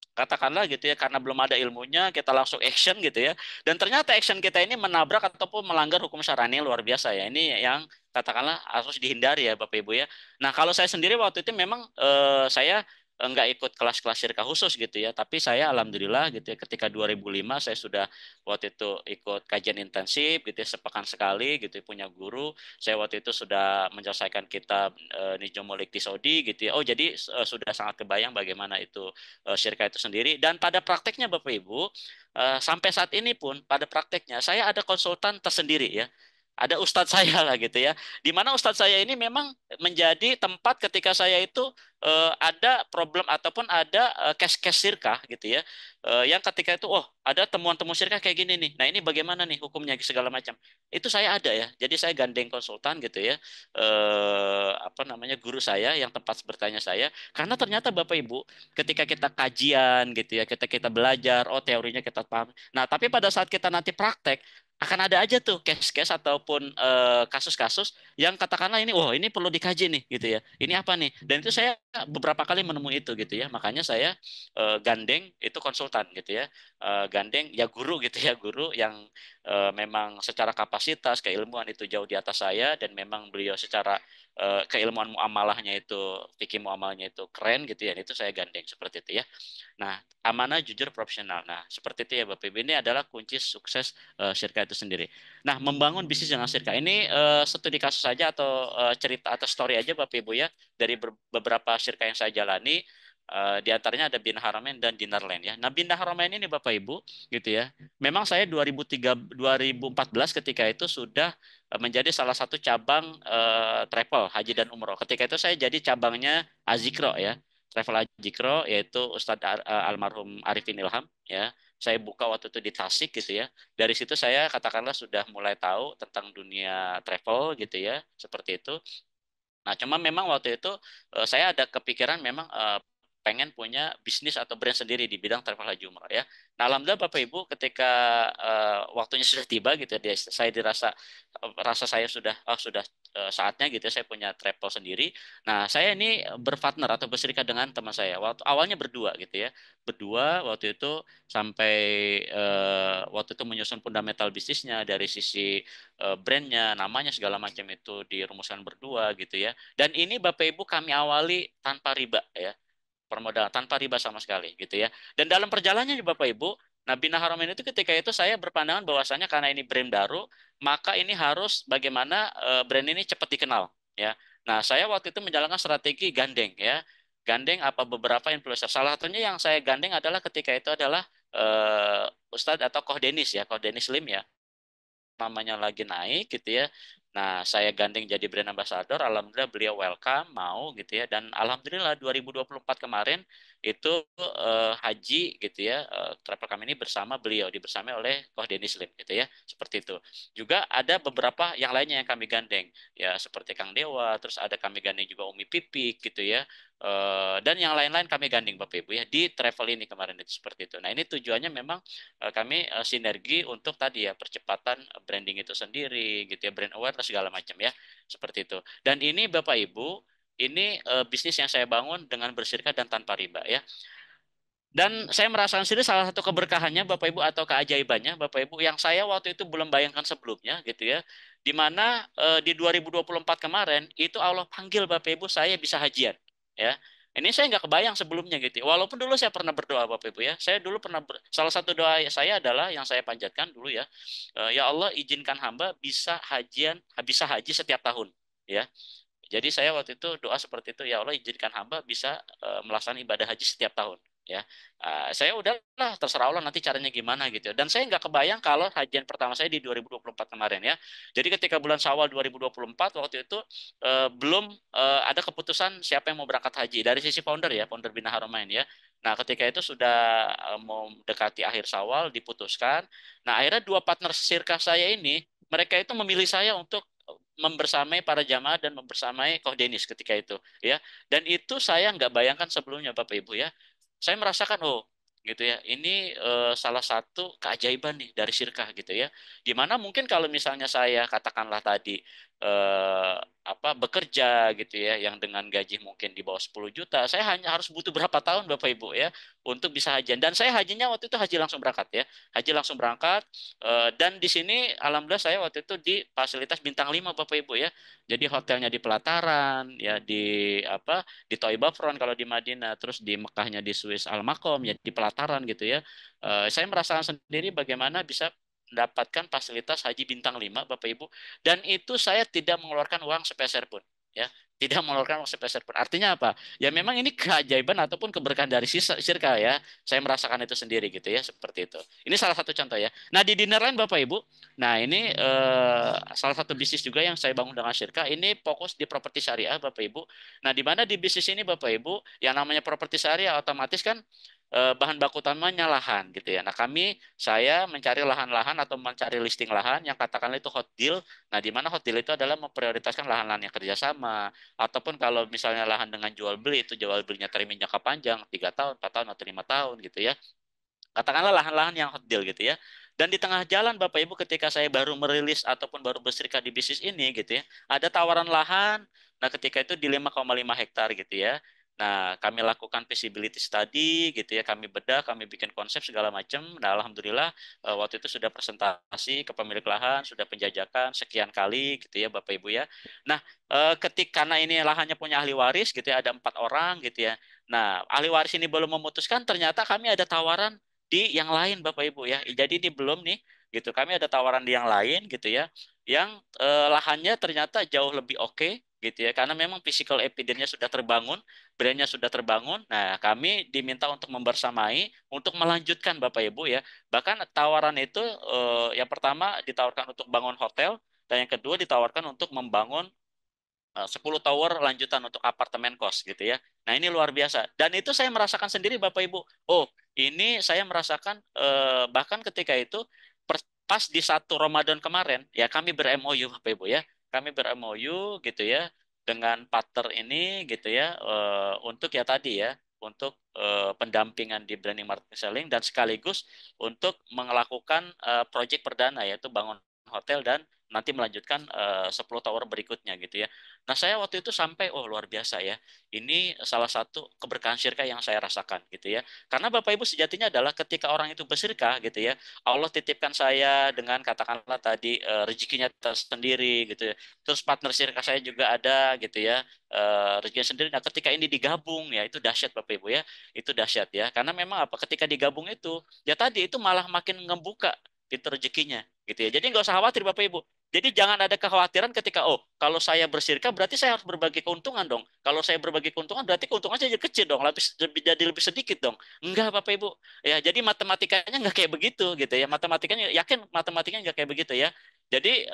[SPEAKER 2] katakanlah gitu ya karena belum ada ilmunya kita langsung action gitu ya, dan ternyata action kita ini menabrak ataupun melanggar hukum syarani luar biasa ya, ini yang katakanlah harus dihindari ya Bapak Ibu ya. Nah, kalau saya sendiri waktu itu memang saya nggak ikut kelas-kelas syirkah khusus gitu ya, tapi saya alhamdulillah gitu ya ketika 2005 saya sudah waktu itu ikut kajian intensif gitu ya, sepekan sekali gitu ya, punya guru. Saya waktu itu sudah menyelesaikan kitab Nijomolik di Saudi gitu ya. Oh, jadi sudah sangat kebayang bagaimana itu syirkah itu sendiri. Dan pada prakteknya Bapak Ibu, sampai saat ini pun pada prakteknya saya ada konsultan tersendiri ya. Ada ustadz saya lah gitu ya. Di mana ustadz saya ini memang menjadi tempat ketika saya itu ada problem ataupun ada case-case syirkah gitu ya. Yang ketika itu oh ada temuan-temuan syirkah kayak gini nih. Nah, ini bagaimana nih hukumnya segala macam. Itu saya ada ya. Jadi saya gandeng konsultan gitu ya. Apa namanya guru saya yang tempat bertanya saya, karena ternyata Bapak Ibu ketika kita kajian gitu ya, kita belajar, oh teorinya kita paham. Nah, tapi pada saat kita nanti praktek, akan ada aja tuh case-case ataupun kasus-kasus yang katakanlah ini, wah ini perlu dikaji nih gitu ya. Ini apa nih? Dan itu saya beberapa kali menemui itu gitu ya. Makanya saya gandeng itu konsultan gitu ya. Gandeng ya guru gitu ya, guru yang memang secara kapasitas, keilmuan itu jauh di atas saya, dan memang beliau secara keilmuan muamalahnya itu, fikih muamalahnya itu keren gitu ya. Itu saya gandeng seperti itu ya. Nah, amanah, jujur, profesional. Nah, seperti itu ya Bapak Ibu. Ini adalah kunci sukses syirkah itu sendiri. Nah, membangun bisnis dengan syirkah. Ini studi kasus saja atau cerita atau story aja Bapak Ibu ya. Dari beberapa syirkah yang saya jalani, di antaranya ada Bina Haramain dan Dinar Land ya. Nah, Bina Haramain ini Bapak Ibu gitu ya. Memang saya 2014 ketika itu sudah menjadi salah satu cabang travel haji dan umroh. Ketika itu saya jadi cabangnya Azikro ya. Travel Ajikro yaitu Ustadz almarhum Arifin Ilham ya. Saya buka waktu itu di Tasik gitu ya. Dari situ saya katakanlah sudah mulai tahu tentang dunia travel gitu ya, seperti itu. Nah, cuma memang waktu itu saya ada kepikiran memang pengen punya bisnis atau brand sendiri di bidang travel haji umrah ya. Nah, alhamdulillah Bapak Ibu ketika waktunya sudah tiba gitu ya, saya dirasa rasa saya sudah saatnya gitu ya, saya punya travel sendiri. Nah, saya ini berpartner atau berserikat dengan teman saya. Waktu awalnya berdua gitu ya. Berdua waktu itu sampai waktu itu menyusun fundamental bisnisnya dari sisi brandnya, namanya segala macam itu dirumuskan berdua gitu ya. Dan ini Bapak Ibu kami awali tanpa riba ya, permodalan tanpa riba sama sekali gitu ya. Dan dalam perjalanannya Bapak Ibu, nah Bina Haramain itu ketika itu saya berpandangan bahwasanya karena ini brand baru, maka ini harus bagaimana brand ini cepat dikenal ya. Nah, saya waktu itu menjalankan strategi gandeng ya. Gandeng apa beberapa influencer. Salah satunya yang saya gandeng adalah ketika itu adalah Ustadz atau Koh Denis ya, Koh Denis Lim ya, namanya lagi naik gitu ya. Nah, saya gandeng jadi brand ambassador. Alhamdulillah beliau welcome, mau gitu ya. Dan alhamdulillah 2024 kemarin itu haji gitu ya. Travel kami ini bersama beliau, dibersamai oleh Koh Denis Lim gitu ya. Seperti itu. Juga ada beberapa yang lainnya yang kami gandeng. Ya, seperti Kang Dewa, terus ada kami gandeng juga Umi Pipik gitu ya. Dan yang lain-lain kami gandeng Bapak Ibu ya di travel ini kemarin itu seperti itu. Nah, ini tujuannya memang kami sinergi untuk tadi ya percepatan branding itu sendiri gitu ya, brand awareness segala macam ya seperti itu. Dan ini Bapak Ibu, ini bisnis yang saya bangun dengan bersirkat dan tanpa riba ya. Dan saya merasakan sendiri salah satu keberkahannya Bapak Ibu atau keajaibannya Bapak Ibu yang saya waktu itu belum bayangkan sebelumnya gitu ya. Di mana di 2024 kemarin itu Allah panggil Bapak Ibu saya bisa hajian ya. Ini saya nggak kebayang sebelumnya gitu. Walaupun dulu saya pernah berdoa Bapak Ibu ya. Saya dulu pernah salah satu doa saya adalah yang saya panjatkan dulu ya. Ya Allah izinkan hamba bisa hajian, bisa haji setiap tahun ya. Jadi saya waktu itu doa seperti itu, ya Allah izinkan hamba bisa melaksanakan ibadah haji setiap tahun. Ya, saya udahlah terserah Allah nanti caranya gimana gitu. Dan saya nggak kebayang kalau hajian pertama saya di 2024 kemarin ya. Jadi ketika bulan Syawal 2024 waktu itu belum ada keputusan siapa yang mau berangkat haji dari sisi founder ya, founder Bina Haramain ya. Nah, ketika itu sudah mau mendekati akhir Syawal diputuskan. Nah, akhirnya dua partner sirkah saya ini mereka itu memilih saya untuk membersamai para jamaah dan membersamai Koh Denis ketika itu ya, dan itu saya nggak bayangkan sebelumnya Bapak Ibu ya, saya merasakan oh gitu ya ini salah satu keajaiban nih dari Sirkah gitu ya, dimana mungkin kalau misalnya saya katakanlah tadi eh, apa bekerja gitu ya yang dengan gaji mungkin di bawah 10 juta saya hanya harus butuh berapa tahun Bapak Ibu ya untuk bisa hajian, dan saya hajinya waktu itu haji langsung berangkat ya, haji langsung berangkat. Dan di sini alhamdulillah saya waktu itu di fasilitas bintang 5 Bapak Ibu ya. Jadi hotelnya di pelataran ya di apa di Thaibah Front kalau di Madinah, terus di Mekahnya di Swiss Al Maqam ya di pelataran gitu ya. Saya merasakan sendiri bagaimana bisa mendapatkan fasilitas haji bintang 5 Bapak Ibu, dan itu saya tidak mengeluarkan uang sepeser pun ya. Tidak mengeluarkan uang sepeser pun. Artinya apa? Ya memang ini keajaiban ataupun keberkahan dari Sirka ya. Saya merasakan itu sendiri gitu ya, seperti itu. Ini salah satu contoh ya. Nah, di dinner lain Bapak Ibu, nah ini salah satu bisnis juga yang saya bangun dengan Sirka, ini fokus di properti syariah Bapak Ibu. Nah, di mana di bisnis ini Bapak Ibu, yang namanya properti syariah otomatis kan bahan baku utamanya lahan gitu ya. Nah, saya mencari lahan-lahan atau mencari listing lahan yang katakanlah itu hot deal. Nah, di mana hot deal itu adalah memprioritaskan lahan-lahan yang kerjasama, ataupun kalau misalnya lahan dengan jual beli itu jual belinya terima jangka panjang 3 tahun, 4 tahun atau 5 tahun gitu ya, katakanlah lahan-lahan yang hot deal gitu ya. Dan di tengah jalan Bapak Ibu ketika saya baru merilis ataupun baru berserikat di bisnis ini gitu ya, ada tawaran lahan. Nah, ketika itu di 5,5 hektar gitu ya. Nah, kami lakukan feasibility study gitu ya, kami bedah, kami bikin konsep segala macam. Nah, alhamdulillah waktu itu sudah presentasi ke pemilik lahan, sudah penjajakan sekian kali gitu ya Bapak Ibu ya. Nah, ketika karena ini lahannya punya ahli waris gitu ya, ada 4 orang gitu ya. Nah, ahli waris ini belum memutuskan, ternyata kami ada tawaran di yang lain Bapak Ibu ya. Jadi ini belum nih gitu. Kami ada tawaran di yang lain gitu ya. Yang lahannya ternyata jauh lebih oke gitu ya. Karena memang physical evidence-nya sudah terbangun, brand-nya sudah terbangun. Nah, kami diminta untuk membersamai untuk melanjutkan Bapak Ibu ya. Bahkan tawaran itu yang pertama ditawarkan untuk bangun hotel, dan yang kedua ditawarkan untuk membangun 10 tower lanjutan untuk apartemen kos gitu ya. Nah, ini luar biasa. Dan itu saya merasakan sendiri Bapak Ibu. Oh, ini saya merasakan bahkan ketika itu pas di 1 Ramadan kemarin ya kami ber-MOU Bapak Ibu ya. Kami ber-MOU gitu ya dengan partner ini gitu ya, untuk ya tadi ya, untuk pendampingan di branding marketing selling dan sekaligus untuk melakukan proyek perdana yaitu bangun hotel dan nanti melanjutkan 10 tower berikutnya gitu ya. Nah, saya waktu itu sampai oh luar biasa ya. Ini salah satu keberkahan syirkah yang saya rasakan gitu ya. Karena Bapak Ibu sejatinya adalah ketika orang itu bersyirkah gitu ya, Allah titipkan saya dengan katakanlah tadi rezekinya tersendiri gitu ya. Terus partner syirkah saya juga ada gitu ya, rezekinya sendiri. Nah, ketika ini digabung ya itu dahsyat Bapak Ibu ya. Itu dahsyat ya. Karena memang apa? Ketika digabung itu ya tadi itu malah makin ngebuka pintu rezekinya gitu ya. Jadi nggak usah khawatir Bapak Ibu. Jadi jangan ada kekhawatiran ketika oh kalau saya bersyirkah berarti saya harus berbagi keuntungan dong. Kalau saya berbagi keuntungan berarti keuntungannya jadi kecil dong, jadi lebih sedikit dong. Enggak Bapak Ibu. Ya jadi matematikanya nggak kayak begitu gitu ya. Matematikanya yakin matematikanya nggak kayak begitu ya. Jadi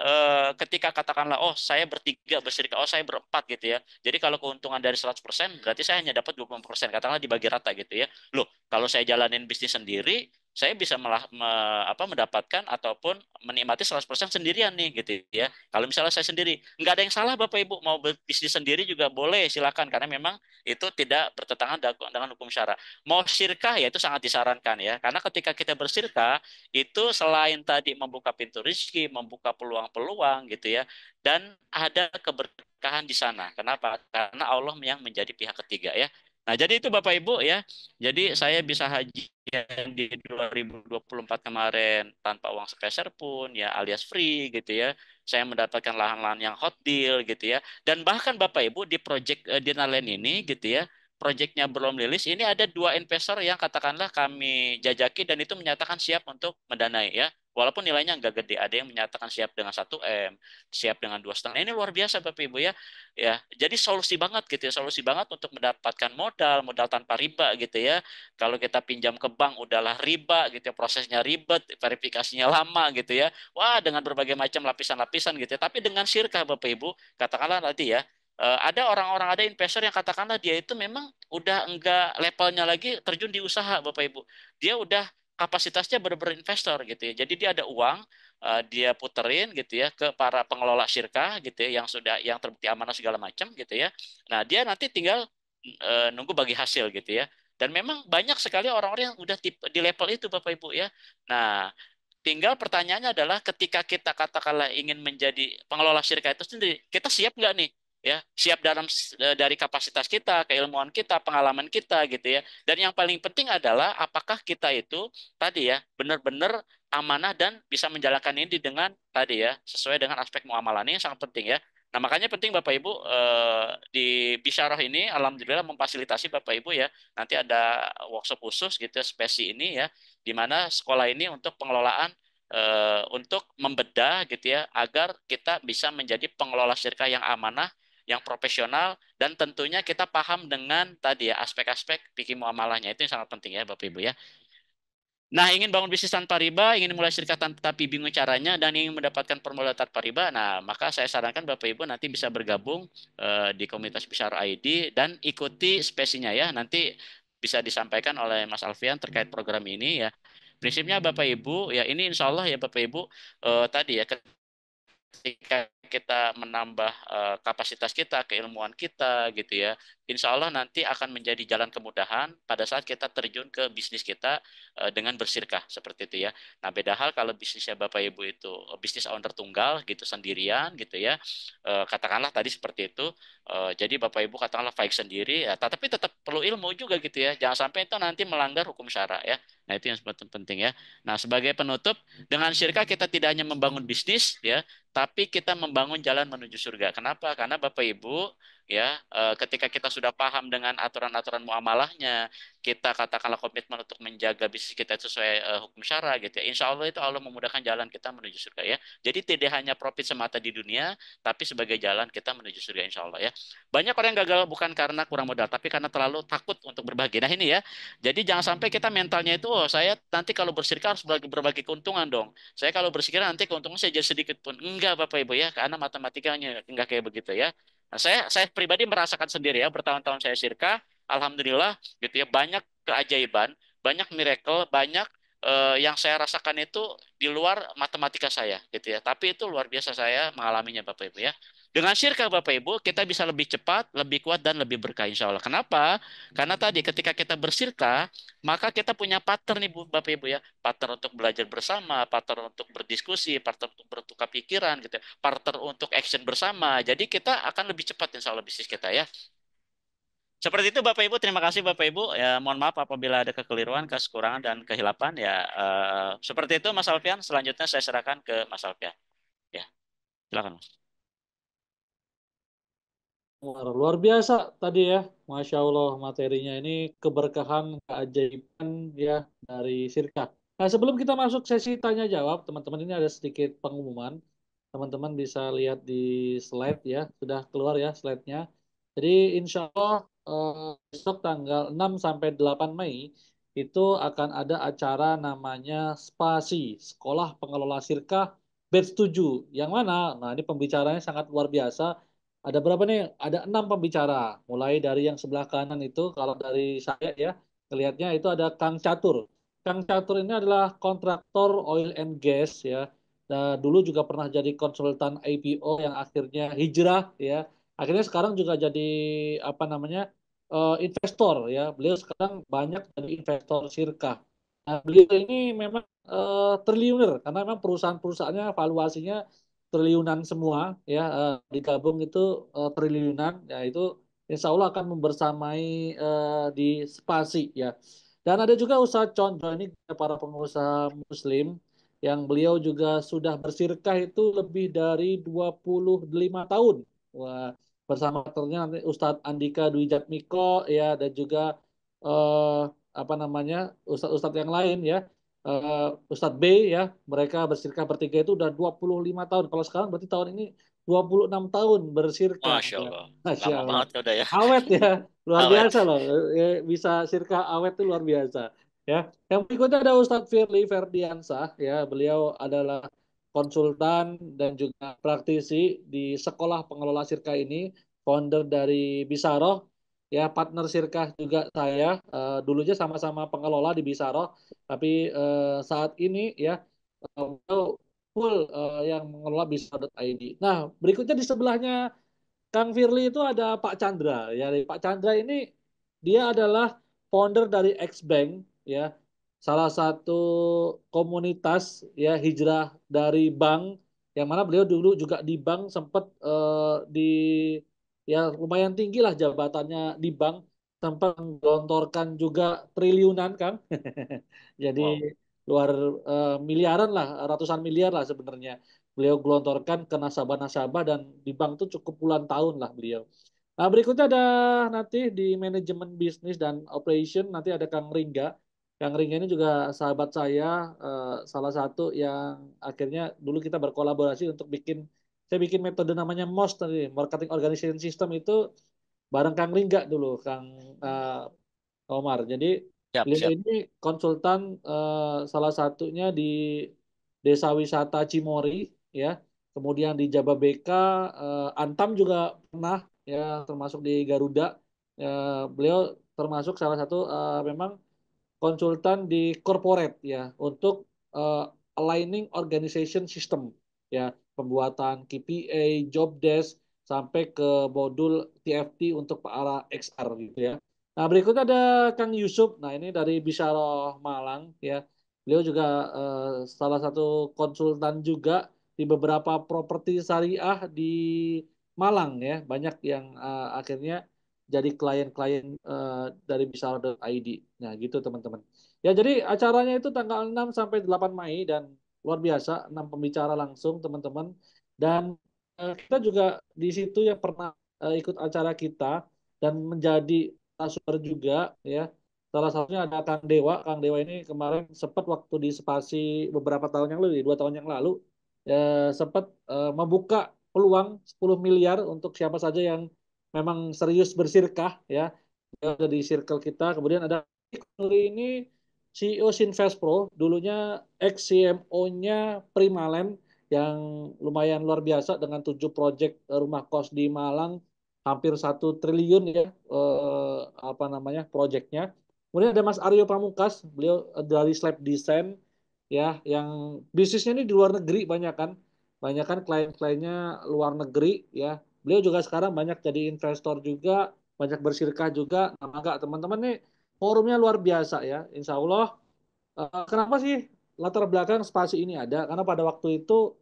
[SPEAKER 2] ketika katakanlah oh saya bertiga bersyirkah, oh saya berempat gitu ya. Jadi kalau keuntungan dari 100% berarti saya hanya dapat 20%. Katakanlah dibagi rata gitu ya. Loh, kalau saya jalanin bisnis sendiri saya bisa mendapatkan ataupun menikmati 100% sendirian nih gitu ya. Kalau misalnya saya sendiri, nggak ada yang salah Bapak Ibu mau bisnis sendiri juga boleh silakan karena memang itu tidak bertentangan dengan hukum syara. Mau syirkah ya itu sangat disarankan ya. Karena ketika kita bersyirkah itu selain tadi membuka pintu rezeki, membuka peluang-peluang gitu ya dan ada keberkahan di sana. Kenapa? Karena Allah yang menjadi pihak ketiga ya. Nah, jadi itu Bapak Ibu ya. Jadi saya bisa haji yang di 2024 kemarin tanpa uang sepeser pun ya alias free gitu ya. Saya mendapatkan lahan-lahan yang hot deal gitu ya. Dan bahkan Bapak Ibu di project Dinalen ini gitu ya, proyeknya belum rilis, ini ada dua investor yang katakanlah kami jajaki dan itu menyatakan siap untuk mendanai ya. Walaupun nilainya nggak gede, ada yang menyatakan siap dengan 1 M, siap dengan 2,5. Ini luar biasa Bapak Ibu ya. Ya, jadi solusi banget gitu ya, solusi banget untuk mendapatkan modal, modal tanpa riba gitu ya. Kalau kita pinjam ke bank udahlah riba gitu ya, prosesnya ribet, verifikasinya lama gitu ya. Wah, dengan berbagai macam lapisan-lapisan gitu ya. Tapi dengan syirkah Bapak Ibu, katakanlah nanti ya, ada orang-orang ada investor yang katakanlah dia itu memang udah enggak levelnya lagi terjun di usaha Bapak Ibu. Dia udah kapasitasnya benar-benar investor gitu ya. Jadi dia ada uang, dia puterin gitu ya ke para pengelola syirkah gitu ya yang sudah yang terbukti amanah segala macam gitu ya. Nah, dia nanti tinggal nunggu bagi hasil gitu ya. Dan memang banyak sekali orang-orang yang udah di level itu Bapak Ibu ya. Nah, tinggal pertanyaannya adalah ketika kita katakanlah ingin menjadi pengelola syirkah itu sendiri, kita siap nggak nih? Ya, siap dari kapasitas kita, keilmuan kita, pengalaman kita gitu ya. Dan yang paling penting adalah apakah kita itu tadi ya benar-benar amanah dan bisa menjalankan ini dengan tadi ya sesuai dengan aspek muamalah ini yang sangat penting ya. Nah, makanya penting Bapak Ibu di Bisyarah ini alhamdulillah memfasilitasi Bapak Ibu ya. Nanti ada workshop khusus gitu spesi ini ya di mana sekolah ini untuk pengelolaan untuk membedah gitu ya agar kita bisa menjadi pengelola syirkah yang amanah, yang profesional dan tentunya kita paham dengan tadi ya aspek-aspek fikih muamalahnya itu yang sangat penting ya Bapak Ibu ya. Nah, ingin bangun bisnis tanpa riba, ingin mulai syirkah tapi bingung caranya dan ingin mendapatkan permodalan tanpa riba, nah maka saya sarankan Bapak Ibu nanti bisa bergabung di komunitas Besar ID dan ikuti spesinya ya. Nanti bisa disampaikan oleh Mas Alfian terkait program ini ya. Prinsipnya Bapak Ibu, ya ini insya Allah ya Bapak Ibu tadi ya ketika kita menambah kapasitas kita, keilmuan kita gitu ya, insya Allah nanti akan menjadi jalan kemudahan pada saat kita terjun ke bisnis kita dengan bersyirkah seperti itu ya. Nah, beda hal kalau bisnisnya Bapak Ibu itu bisnis owner tunggal gitu sendirian gitu ya. Katakanlah tadi seperti itu. Jadi Bapak Ibu katakanlah baik sendiri ya, tapi tetap perlu ilmu juga gitu ya. Jangan sampai itu nanti melanggar hukum syara ya. Nah, itu yang penting ya. Nah, sebagai penutup, dengan syirkah kita tidak hanya membangun bisnis ya, tapi kita membangun jalan menuju surga. Kenapa? Karena Bapak Ibu ya ketika kita sudah paham dengan aturan-aturan muamalahnya, kita katakanlah komitmen untuk menjaga bisnis kita itu sesuai hukum syara gitu ya. Insya Allah itu Allah memudahkan jalan kita menuju surga ya. Jadi tidak hanya profit semata di dunia, tapi sebagai jalan kita menuju surga insya Allah ya. Banyak orang yang gagal bukan karena kurang modal, tapi karena terlalu takut untuk berbagi. Nah ini ya. Jadi jangan sampai kita mentalnya itu, oh saya nanti kalau bersedekah harus berbagi keuntungan dong. Saya kalau bersedekah nanti keuntungan saya jadi sedikit pun. Enggak Bapak Ibu ya, karena matematikanya enggak kayak begitu ya. Nah, saya pribadi merasakan sendiri ya, bertahun-tahun saya sedekah, alhamdulillah gitu ya, banyak keajaiban, banyak miracle, banyak yang saya rasakan itu di luar matematika saya gitu ya. Tapi itu luar biasa saya mengalaminya Bapak Ibu ya. Dengan Sirka Bapak Ibu, kita bisa lebih cepat, lebih kuat, dan lebih berkah insya Allah. Kenapa? Karena tadi ketika kita bersirka, maka kita punya partner nih Bu, Bapak Ibu ya. Partner untuk belajar bersama, partner untuk berdiskusi, partner untuk bertukar pikiran gitu ya. Partner untuk action bersama. Jadi kita akan lebih cepat insya Allah bisnis kita ya. Seperti itu Bapak Ibu, terima kasih Bapak Ibu. Ya, mohon maaf apabila ada kekeliruan, kekurangan, dan kehilapan ya. Seperti itu Mas Alfian, selanjutnya saya serahkan ke Mas Alfian. Ya, silakan Mas.
[SPEAKER 1] Luar biasa tadi ya, Masya Allah materinya ini keberkahan, keajaiban ya dari Sirka. Nah sebelum kita masuk sesi tanya jawab, teman-teman ini ada sedikit pengumuman. Teman-teman bisa lihat di slide ya, sudah keluar ya slide-nya. Jadi insya Allah besok tanggal 6 sampai 8 Mei itu akan ada acara namanya SPASI, Sekolah Pengelola Sirka Batch 7. Yang mana? Nah ini pembicaranya sangat luar biasa. Ada berapa nih? Ada 6 pembicara. Mulai dari yang sebelah kanan itu, kalau dari saya ya, kelihatnya itu ada Kang Catur. Kang Catur ini adalah kontraktor oil and gas ya. Nah, dulu juga pernah jadi konsultan IPO yang akhirnya hijrah ya. Akhirnya sekarang juga jadi apa namanya investor ya. Beliau sekarang banyak jadi investor Sirka. Nah, beliau ini memang triliuner karena memang perusahaan-perusahaannya valuasinya triliunan semua ya digabung itu triliunan ya itu insya Allah akan membersamai di spasi ya dan ada juga usaha contoh ini para pengusaha Muslim yang beliau juga sudah bersirkah itu lebih dari 25 tahun. Wah, bersama partnernya nanti Ustadz Andika Dwi Jatmiko ya dan juga eh, apa namanya ustadz-ustadz yang lain ya Ustadz B ya mereka bersirkah bertiga itu udah 25 tahun. Kalau sekarang berarti tahun ini 26 tahun bersirkah
[SPEAKER 2] Masya
[SPEAKER 1] ya.
[SPEAKER 2] Allah.
[SPEAKER 1] Masya
[SPEAKER 2] Lama
[SPEAKER 1] Allah.
[SPEAKER 2] banget ya udah ya.
[SPEAKER 1] Awet ya, luar
[SPEAKER 2] Awet.
[SPEAKER 1] biasa loh. Bisa sirkah awet itu luar biasa. Ya. Yang berikutnya ada Ustadz Firly Ferdiansah ya. Beliau adalah konsultan dan juga praktisi di Sekolah Pengelola Sirkah ini, founder dari Bisaroh. Ya, partner Sirkah juga saya. Dulunya sama-sama pengelola di Bisaroh, tapi saat ini ya beliau full yang mengelola bisa.id. Nah, berikutnya di sebelahnya Kang Firly itu ada Pak Chandra. Ya, Pak Chandra ini dia adalah founder dari Xbank ya, salah satu komunitas ya hijrah dari bank yang mana beliau dulu juga di bank sempat di ya lumayan tinggi lah jabatannya di bank sempat menggelontorkan juga triliunan Kang. Jadi
[SPEAKER 2] Wow.
[SPEAKER 1] luar miliaran lah, ratusan miliar lah sebenarnya beliau gelontorkan ke nasabah-nasabah dan di bank tuh cukup puluhan tahun lah beliau. Nah, berikutnya ada nanti di manajemen bisnis dan operation nanti ada Kang Ringga. Kang Ringga ini juga sahabat saya, salah satu yang akhirnya dulu kita berkolaborasi untuk saya bikin metode namanya MOS tadi, Marketing Organization System itu bareng Kang Ringga dulu, Kang eh, Omar. Jadi
[SPEAKER 2] Siap,
[SPEAKER 1] beliau
[SPEAKER 2] siap.
[SPEAKER 1] ini konsultan salah satunya di Desa Wisata Cimory ya. Kemudian di Jababeka, Antam juga pernah ya termasuk di Garuda. Ya, beliau termasuk salah satu memang konsultan di corporate ya untuk eh, aligning organization system ya pembuatan KPA, job desk sampai ke modul TFT untuk arah XR gitu ya. Nah berikutnya ada Kang Yusuf. Nah ini dari Bisyarah Malang ya. Beliau juga salah satu konsultan juga di beberapa properti syariah di Malang ya. Banyak yang akhirnya jadi klien-klien dari Bisara.id. Nah, gitu teman-teman. Ya, jadi acaranya itu tanggal 6 sampai 8 Mei dan luar biasa, 6 pembicara langsung teman-teman. Dan kita juga di situ yang pernah ikut acara kita dan menjadi narasumber juga ya. Salah satunya ada Kang Dewa. Kang Dewa ini kemarin sempat waktu di Spasi beberapa tahun yang lalu, 2 tahun yang lalu, ya, sempat membuka peluang 10 miliar untuk siapa saja yang memang serius bersirkah ya. Dia ada di circle kita. Kemudian ada Nuri ini CEO Sinvestpro, dulunya ex CMO-nya Primalend yang lumayan luar biasa dengan 7 proyek rumah kos di Malang, hampir 1 triliun ya apa namanya proyeknya. Kemudian ada Mas Aryo Pamungkas, beliau dari Slab Design ya, yang bisnisnya ini di luar negeri banyak kan. banyak kan klien-kliennya luar negeri ya. Beliau juga sekarang banyak jadi investor juga, banyak bersirkah juga. Nah, enggak teman-teman nih forumnya luar biasa ya. Insya Allah. Kenapa sih latar belakang spasi ini ada? Karena pada waktu itu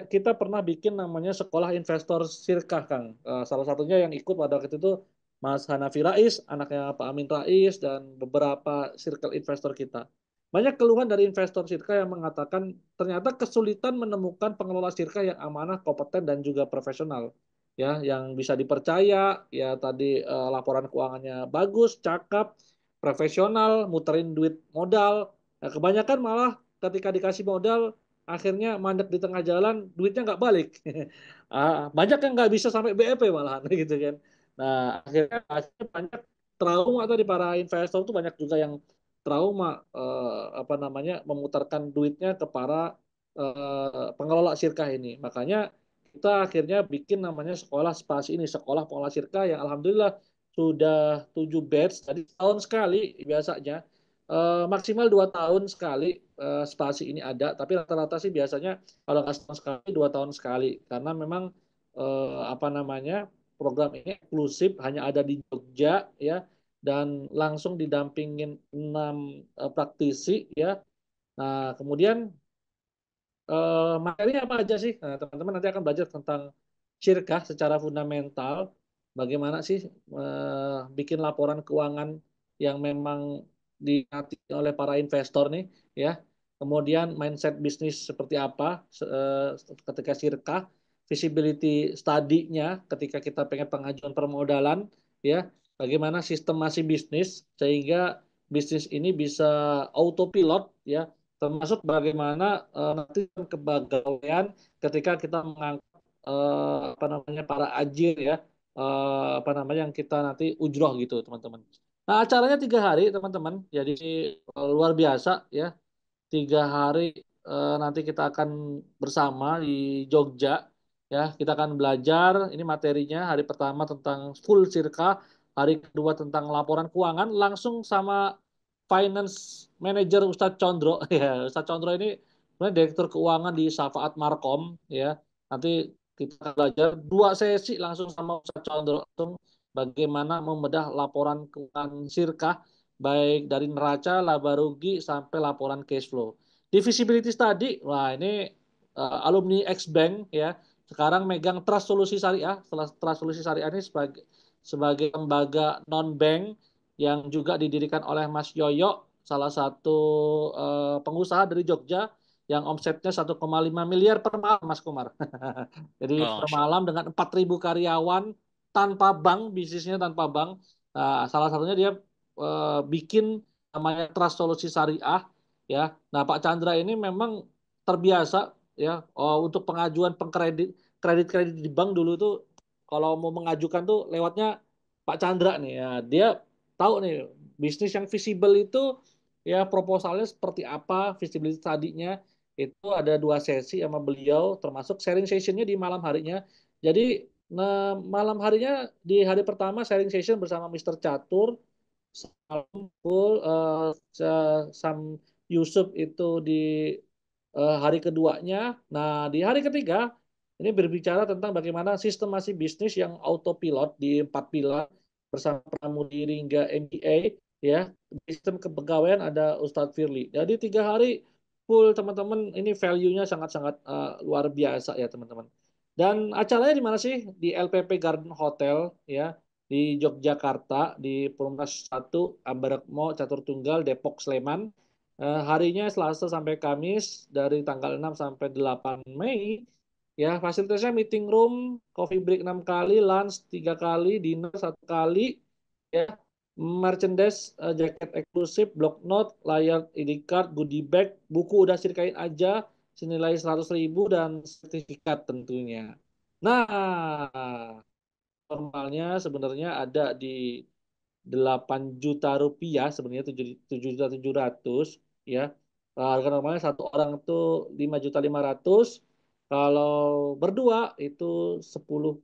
[SPEAKER 1] kita pernah bikin namanya sekolah investor sirkah, Kang. Salah satunya yang ikut pada waktu itu Mas Hanafi Rais, anaknya Pak Amin Rais, dan beberapa circle investor kita. Banyak keluhan dari investor sirkah yang mengatakan ternyata kesulitan menemukan pengelola sirkah yang amanah, kompeten, dan juga profesional. Ya, yang bisa dipercaya, ya tadi laporan keuangannya bagus, cakep, profesional, muterin duit modal. Nah, kebanyakan malah ketika dikasih modal akhirnya mandek di tengah jalan, duitnya nggak balik. Banyak yang nggak bisa sampai BEP malahan gitu kan. Nah, akhirnya banyak trauma tadi para investor tuh banyak juga yang trauma apa namanya memutarkan duitnya ke para pengelola sirkah ini. Makanya kita akhirnya bikin namanya sekolah spasi ini, sekolah pengelola sirkah yang alhamdulillah sudah 7 batch, tadi tahun sekali biasanya. Maksimal 2 tahun sekali spasi ini ada, tapi rata-rata sih biasanya kalau nggak setahun sekali 2 tahun sekali, karena memang apa namanya program ini eksklusif hanya ada di Jogja ya, dan langsung didampingin 6 praktisi ya. Nah kemudian materinya apa aja sih? Nah, teman-teman nanti akan belajar tentang syirkah secara fundamental. Bagaimana sih bikin laporan keuangan yang memang dinanti oleh para investor nih, ya. Kemudian mindset bisnis seperti apa ketika syirkah, visibility study-nya ketika kita pengen pengajuan permodalan, ya. Bagaimana sistemasi bisnis sehingga bisnis ini bisa autopilot, ya, termasuk bagaimana nanti kepegawaian ketika kita mengangkat apa namanya para ajir ya, apa namanya yang kita nanti ujroh gitu teman-teman. Nah acaranya 3 hari teman-teman, jadi luar biasa ya. 3 hari nanti kita akan bersama di Jogja ya, kita akan belajar ini materinya. Hari pertama tentang full sirka, hari kedua tentang laporan keuangan langsung sama finance manager Ustadz Condro. Ya Ustadz Condro ini sebenarnya direktur keuangan di Safaat Markom ya. Nanti kita akan belajar 2 sesi langsung sama Ustadz Condro langsung bagaimana membedah laporan keuangan sirka baik dari neraca, laba rugi sampai laporan cash flow. Di visibility study, wah ini alumni X-Bank ya, sekarang megang Trust Solusi Syariah. Setelah Trust Solusi Syariah ini sebagai lembaga non-bank yang juga didirikan oleh Mas Yoyo, salah satu pengusaha dari Jogja yang omsetnya 1,5 miliar per malam, Mas Kumar. Jadi
[SPEAKER 2] Oh,
[SPEAKER 1] per
[SPEAKER 2] Masya Allah.
[SPEAKER 1] malam dengan 4.000 karyawan tanpa bank, bisnisnya tanpa bank. Nah, salah satunya dia bikin namanya Trust Solusi Syariah ya. Nah, Pak Chandra ini memang terbiasa ya untuk pengajuan kredit di bank dulu tuh kalau mau mengajukan tuh lewatnya Pak Chandra nih ya. Dia tahu nih bisnis yang visible itu ya proposalnya seperti apa, visibility tadinya itu ada 2 sesi sama beliau termasuk sharing sessionnya di malam harinya. Jadi nah, malam harinya di hari pertama sharing session bersama Mr. Catur, full Sam Yusuf itu di hari keduanya. Nah, di hari ketiga ini berbicara tentang bagaimana sistemasi bisnis yang autopilot di 4 pilar bersama pramugari hingga MBA ya. Sistem kepegawaian ada Ustadz Firly. Jadi 3 hari full teman-teman, ini value-nya sangat-sangat luar biasa ya teman-teman. Dan acaranya di mana sih? Di LPP Garden Hotel ya, di Yogyakarta, di Perumnas 1 Ambarekmo Catur Tunggal Depok Sleman. Harinya Selasa sampai Kamis dari tanggal 6 sampai 8 Mei. Ya, fasilitasnya meeting room, coffee break 6 kali, lunch 3 kali, dinner 1 kali, ya. Merchandise, jaket eksklusif, block note, layar ID card, goodie bag, buku udah sirkain aja, senilai 100.000 dan sertifikat tentunya. Nah, normalnya sebenarnya ada di 8 juta rupiah, sebenarnya 7.700.000 ya. Harga normalnya satu orang itu 5.500.000. Kalau berdua itu 10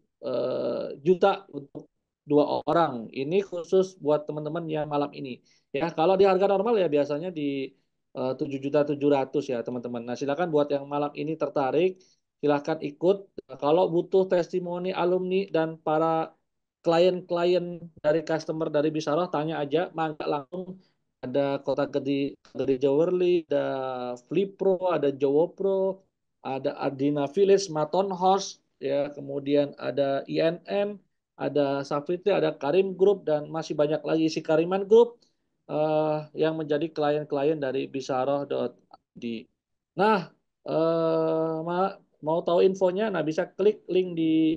[SPEAKER 1] juta untuk 2 orang. Ini khusus buat teman-teman yang malam ini. Ya, kalau di harga normal ya biasanya di 7.700.000 ya teman-teman. Nah silakan buat yang malam ini tertarik, silakan ikut. Kalau butuh testimoni alumni dan para klien-klien dari customer dari Bisaroh, tanya aja, mangga langsung. Ada Kota Gede, dari Jowerly, ada Flipro, ada Jowo Pro, ada Ardina Village, Maton House, ya, kemudian ada INM, ada Safitri, ada Karim Group, dan masih banyak lagi si Kariman Group yang menjadi klien-klien dari Bisaroh.id. Nah, mau tahu infonya, nah bisa klik link di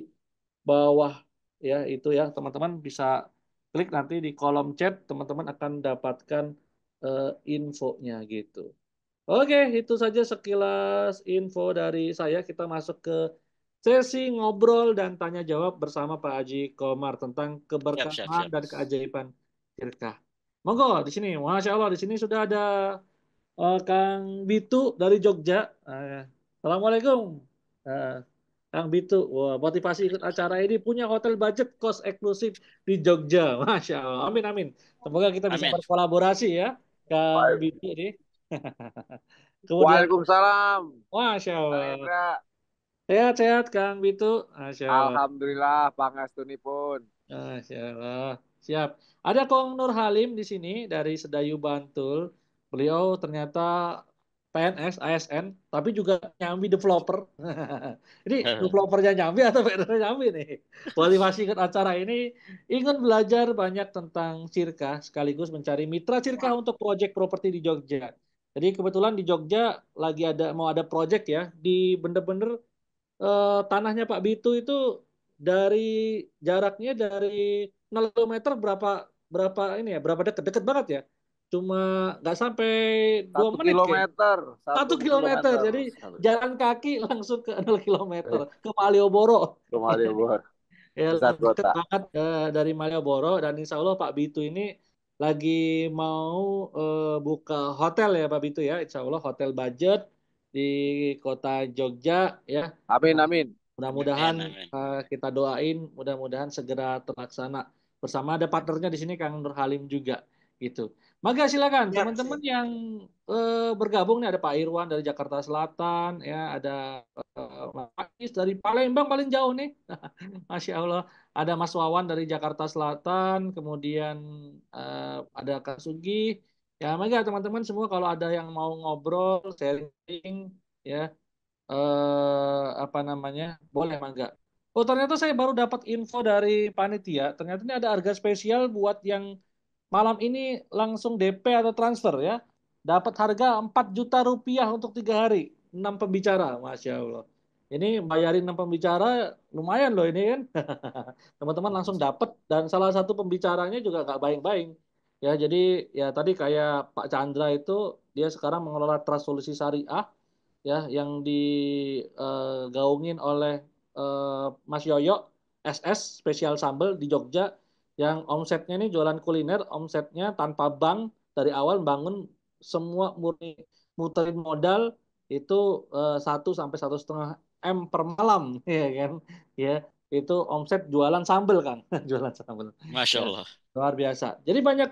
[SPEAKER 1] bawah ya itu ya teman-teman bisa klik nanti di kolom chat teman-teman akan dapatkan infonya gitu. Oke, itu saja sekilas info dari saya. Kita masuk ke sesi ngobrol dan tanya jawab bersama Pak Haji Komar tentang
[SPEAKER 2] Siap, siap,
[SPEAKER 1] keberkahan
[SPEAKER 2] siap.
[SPEAKER 1] dan keajaiban Tirkah. Monggo di sini, Masya Allah di sini sudah ada Kang Bitu dari Jogja. Assalamualaikum. Eh, Kang Bitu, wah, motivasi ikut acara ini punya hotel budget kos eksklusif di Jogja. Masya Allah. Amin, amin. Semoga kita bisa
[SPEAKER 2] Amin.
[SPEAKER 1] berkolaborasi ya, Kang Bitu ini. Kemudian,
[SPEAKER 3] Waalaikumsalam,
[SPEAKER 1] Masya
[SPEAKER 3] Kang
[SPEAKER 1] Allah.
[SPEAKER 3] Indra.
[SPEAKER 1] Sehat-sehat, Kang Bitu. Masya Allah.
[SPEAKER 3] Alhamdulillah, pangastunipun.
[SPEAKER 1] Masya Allah. Siap. Ada Kong Nur Halim di sini dari Sedayu Bantul. Beliau ternyata PNS, ASN, tapi juga nyambi developer. Ini developernya nyambi atau PNS nyambi nih? Motivasi ikut acara ini ingin belajar banyak tentang Circa, sekaligus mencari mitra Circa untuk proyek properti di Jogja. Jadi kebetulan di Jogja lagi mau ada proyek ya, di bener-bener tanahnya Pak Bitu itu dari jaraknya dari 0 kilometer berapa berapa ini ya berapa deket banget ya, cuma nggak sampai 2 menit kayak
[SPEAKER 3] Satu
[SPEAKER 1] 1 kilometer,
[SPEAKER 3] kilometer.
[SPEAKER 1] jadi jalan kaki langsung ke 0 kilometer ke Malioboro.
[SPEAKER 3] Ke Malioboro,
[SPEAKER 1] Ya
[SPEAKER 3] pusat
[SPEAKER 1] deket
[SPEAKER 3] kota.
[SPEAKER 1] banget dari Malioboro, dan insya Allah Pak Bitu ini lagi mau buka hotel ya Pak Bitu ya, insya Allah hotel budget di kota Jogja ya.
[SPEAKER 3] Amin, amin.
[SPEAKER 1] Mudah-mudahan
[SPEAKER 2] Amin, amin.
[SPEAKER 1] kita doain, mudah-mudahan segera terlaksana. Bersama ada partnernya di sini Kang Nur Halim juga gitu. Maka silakan
[SPEAKER 3] Ya.
[SPEAKER 1] teman-teman yang bergabung nih, ada Pak Irwan dari Jakarta Selatan ya, ada Mas Ais dari Palembang paling jauh nih. Masya Allah. Ada Mas Wawan dari Jakarta Selatan, kemudian ada Kak Sugi. Ya, maka teman-teman semua kalau ada yang mau ngobrol, sharing ya, apa namanya, boleh mangga. Oh ternyata saya baru dapat info dari panitia, ternyata ini ada harga spesial buat yang malam ini langsung DP atau transfer ya, dapat harga 4 juta rupiah untuk 3 hari, 6 pembicara. Masya Allah, ini bayarin 6 pembicara lumayan loh ini kan. Teman-teman langsung dapat, dan salah satu pembicaranya juga nggak baik-baik ya. Jadi ya tadi kayak Pak Chandra itu, dia sekarang mengelola Trust Solusi Syariah ya, yang digaungin oleh Mas Yoyo SS Spesial Sambal di Jogja, yang omsetnya ini jualan kuliner, omsetnya tanpa bank, dari awal bangun semua murni muterin modal itu 1 sampai 1,5 M per malam ya kan ya, itu omset jualan sambal kan. Jualan sambal
[SPEAKER 2] Masya
[SPEAKER 1] ya,
[SPEAKER 2] Allah.
[SPEAKER 1] luar biasa. Jadi banyak